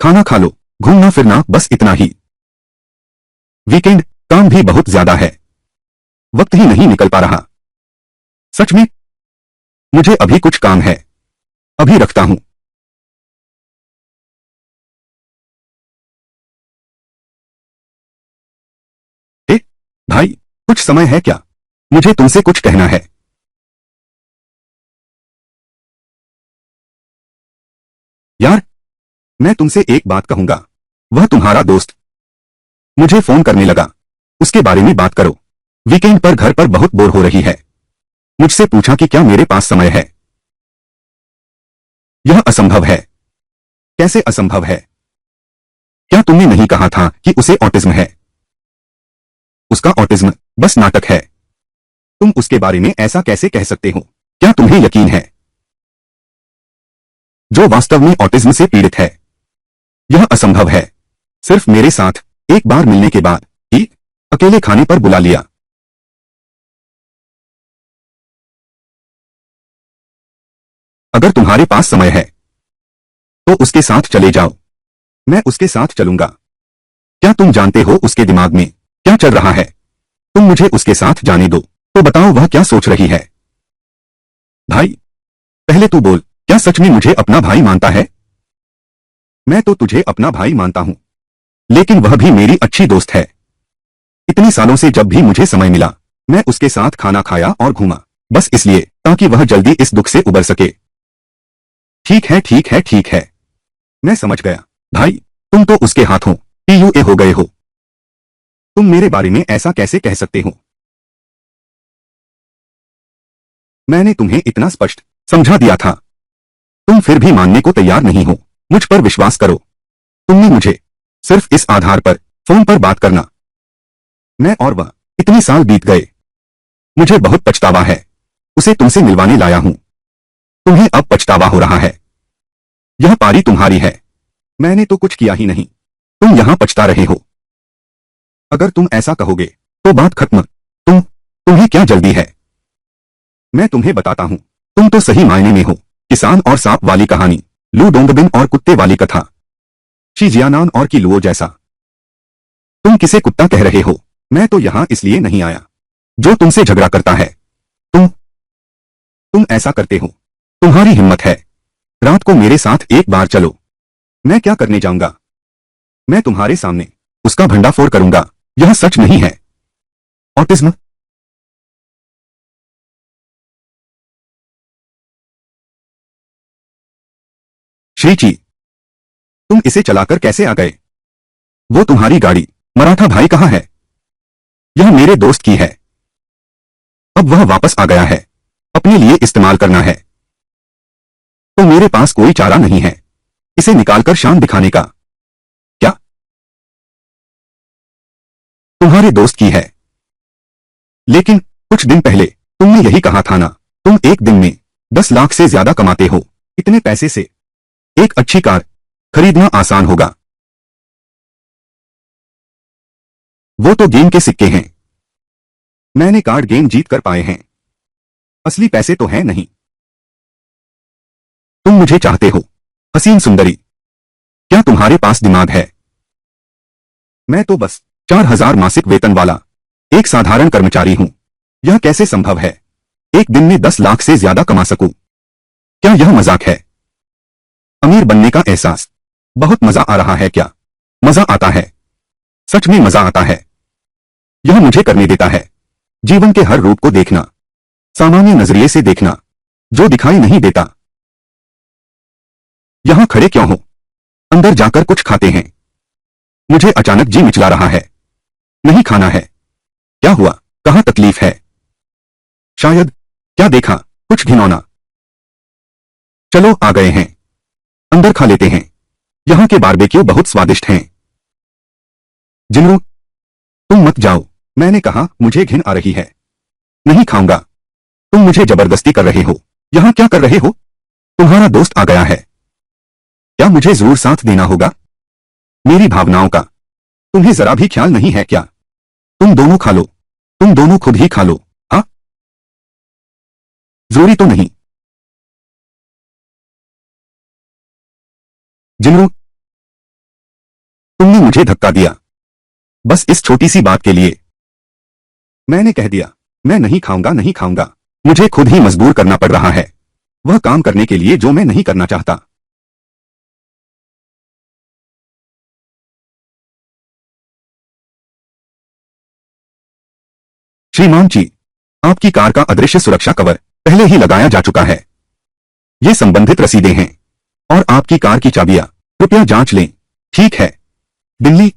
खाना खा लो, घूमना फिरना, बस इतना ही। वीकेंड काम भी बहुत ज्यादा है, वक्त ही नहीं निकल पा रहा। सच में मुझे अभी कुछ काम है, अभी रखता हूं। ए, भाई, कुछ समय है क्या? मुझे तुमसे कुछ कहना है। यार, मैं तुमसे एक बात कहूंगा। वह तुम्हारा दोस्त मुझे फोन करने लगा, उसके बारे में बात करो। वीकेंड पर घर पर बहुत बोर हो रही है, मुझसे पूछा कि क्या मेरे पास समय है। यह असंभव है। कैसे असंभव है? क्या तुमने नहीं कहा था कि उसे ऑटिज्म है? उसका ऑटिज्म बस नाटक है। तुम उसके बारे में ऐसा कैसे कह सकते हो? क्या तुम्हें यकीन है? जो वास्तव में ऑटिज्म से पीड़ित है। यह असंभव है। सिर्फ मेरे साथ एक बार मिलने के बाद ही अकेले खाने पर बुला लिया। अगर तुम्हारे पास समय है तो उसके साथ चले जाओ, मैं उसके साथ चलूंगा। क्या तुम जानते हो उसके दिमाग में क्या चल रहा है? तुम मुझे उसके साथ जाने दो तो बताओ वह क्या सोच रही है। भाई, पहले तू बोल, क्या सच में मुझे अपना भाई मानता है? मैं तो तुझे अपना भाई मानता हूं, लेकिन वह भी मेरी अच्छी दोस्त है। इतने सालों से जब भी मुझे समय मिला मैं उसके साथ खाना खाया और घूमा, बस इसलिए ताकि वह जल्दी इस दुख से उबर सके। ठीक है ठीक है ठीक है, मैं समझ गया। भाई, तुम तो उसके हाथों पीयूए हो गए हो। तुम मेरे बारे में ऐसा कैसे कह सकते हो? मैंने तुम्हें इतना स्पष्ट समझा दिया था, तुम फिर भी मानने को तैयार नहीं हो। मुझ पर विश्वास करो, तुमने मुझे सिर्फ इस आधार पर फोन पर बात करना। मैं और वह इतने साल बीत गए, मुझे बहुत पछतावा है। उसे तुमसे मिलवाने लाया हूं, तुम्हें अब पछतावा हो रहा है। यह पारी तुम्हारी है, मैंने तो कुछ किया ही नहीं। तुम यहां पछता रहे हो। अगर तुम ऐसा कहोगे तो बात खत्म। तुम्हें क्या जल्दी है? मैं तुम्हें बताता हूं, तुम तो सही मायने में हो किसान और सांप वाली कहानी, लू डोंगबिन और कुत्ते वाली कथा, शीजियानान और किलुओ जैसा। तुम किसे कुत्ता कह रहे हो? मैं तो यहां इसलिए नहीं आया जो तुमसे झगड़ा करता है। तुम ऐसा करते हो, तुम्हारी हिम्मत है। रात को मेरे साथ एक बार चलो। मैं क्या करने जाऊंगा? मैं तुम्हारे सामने उसका भंडाफोड़ करूंगा। यह सच नहीं है। ऑटिज्म? श्री जी, तुम इसे चलाकर कैसे आ गए? वो तुम्हारी गाड़ी, मराठा भाई कहाँ है? यह मेरे दोस्त की है, अब वह वापस आ गया है, अपने लिए इस्तेमाल करना है तो मेरे पास कोई चारा नहीं है इसे निकालकर शान दिखाने का। क्या? तुम्हारे दोस्त की है, लेकिन कुछ दिन पहले तुमने यही कहा था ना, तुम एक दिन में 10 लाख से ज्यादा कमाते हो। इतने पैसे से एक अच्छी कार खरीदना आसान होगा। वो तो गेम के सिक्के हैं। मैंने कार्ड गेम जीत कर पाए हैं, असली पैसे तो हैं नहीं। तुम मुझे चाहते हो, हसीन सुंदरी। क्या तुम्हारे पास दिमाग है? मैं तो बस 4,000 मासिक वेतन वाला एक साधारण कर्मचारी हूं। यह कैसे संभव है? एक दिन में 10 लाख से ज्यादा कमा सकूं? क्या यह मजाक है? अमीर बनने का एहसास बहुत मजा आ रहा है क्या? मजा आता है, सच में मजा आता है। यह मुझे करने देता है जीवन के हर रूप को देखना, सामान्य नजरिए से देखना, जो दिखाई नहीं देता। यहां खड़े क्यों हो? अंदर जाकर कुछ खाते हैं। मुझे अचानक जी मिचला रहा है। नहीं खाना है। क्या हुआ? कहां तकलीफ है? शायद। क्या देखा? कुछ घिनौना। चलो आ गए हैं, अंदर खा लेते हैं। यहां के बारबेक्यू बहुत स्वादिष्ट हैं। जिन्नू, तुम मत जाओ। मैंने कहा मुझे घिन आ रही है। नहीं खाऊंगा। तुम मुझे जबरदस्ती कर रहे हो। यहां क्या कर रहे हो? तुम्हारा दोस्त आ गया है। क्या मुझे जरूर साथ देना होगा? मेरी भावनाओं का तुम्हें जरा भी ख्याल नहीं है क्या? तुम दोनों खा लो। तुम दोनों खुद ही खा लो। हाँ, जरूरी तो नहीं। जिन्नू, तुमने मुझे धक्का दिया, बस इस छोटी सी बात के लिए। मैंने कह दिया मैं नहीं खाऊंगा, नहीं खाऊंगा। मुझे खुद ही मजबूर करना पड़ रहा है वह काम करने के लिए जो मैं नहीं करना चाहता। श्रीमान जी, आपकी कार का अदृश्य सुरक्षा कवर पहले ही लगाया जा चुका है। ये संबंधित रसीदें हैं और आपकी कार की चाबियां। कृपया जांच लें। ठीक है। बिल्ली,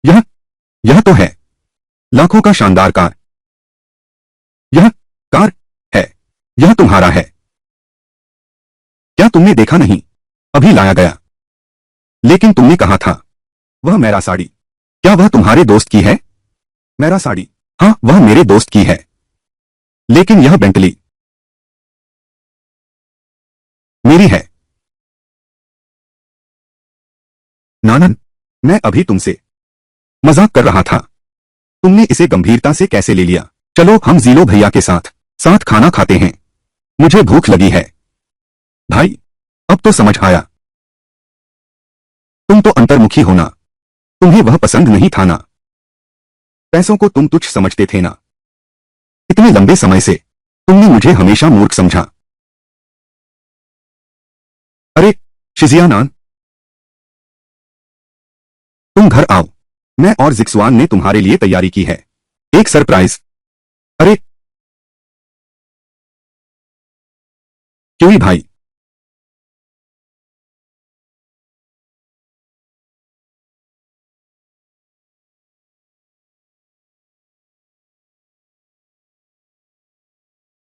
यह यह तो है लाखों का शानदार कार। यह कार है, यह तुम्हारा है। क्या तुमने देखा नहीं? अभी लाया गया। लेकिन तुमने कहा था वह मेरा साड़ी। क्या वह तुम्हारे दोस्त की है? मेरा साड़ी? हाँ, वह मेरे दोस्त की है। लेकिन यह बेंटली मेरी है। नानन, मैं अभी तुमसे मजाक कर रहा था। तुमने इसे गंभीरता से कैसे ले लिया? चलो हम जीलो भैया के साथ साथ खाना खाते हैं। मुझे भूख लगी है। भाई, अब तो समझ आया। तुम तो अंतर्मुखी हो ना। तुम्हें वह पसंद नहीं था ना। पैसों को तुम तुच्छ समझते थे ना। इतने लंबे समय से तुमने मुझे हमेशा मूर्ख समझा। अरे शिजिया नान, तुम घर आओ। मैं और जिक्सवान ने तुम्हारे लिए तैयारी की है, एक सरप्राइज। अरे क्यों भाई?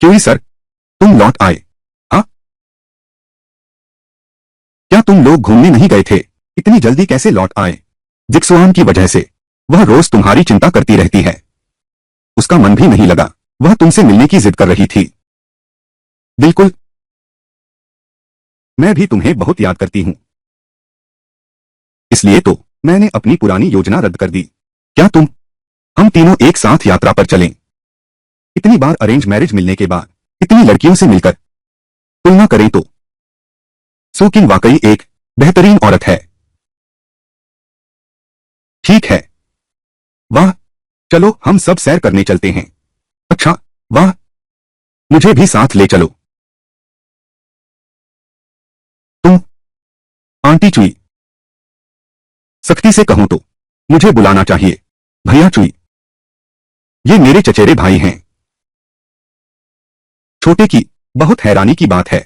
क्यों सर, तुम लौट आए? हाँ, क्या तुम लोग घूमने नहीं गए थे? इतनी जल्दी कैसे लौट आए? जिक्सवान की वजह से। वह रोज तुम्हारी चिंता करती रहती है। उसका मन भी नहीं लगा। वह तुमसे मिलने की जिद कर रही थी। बिल्कुल। मैं भी तुम्हें बहुत याद करती हूं। इसलिए तो मैंने अपनी पुरानी योजना रद्द कर दी। क्या तुम हम तीनों एक साथ यात्रा पर चलें? इतनी बार अरेंज मैरिज मिलने के बाद इतनी लड़कियों से मिलकर तुलना करें तो सुकिन वाकई एक बेहतरीन औरत है। ठीक है। वाह, चलो हम सब सैर करने चलते हैं। अच्छा, वाह, मुझे भी साथ ले चलो। तुम आंटी चुई, सख्ती से कहूं तो मुझे बुलाना चाहिए भैया चुई। ये मेरे चचेरे भाई हैं। छोटे की बहुत हैरानी की बात है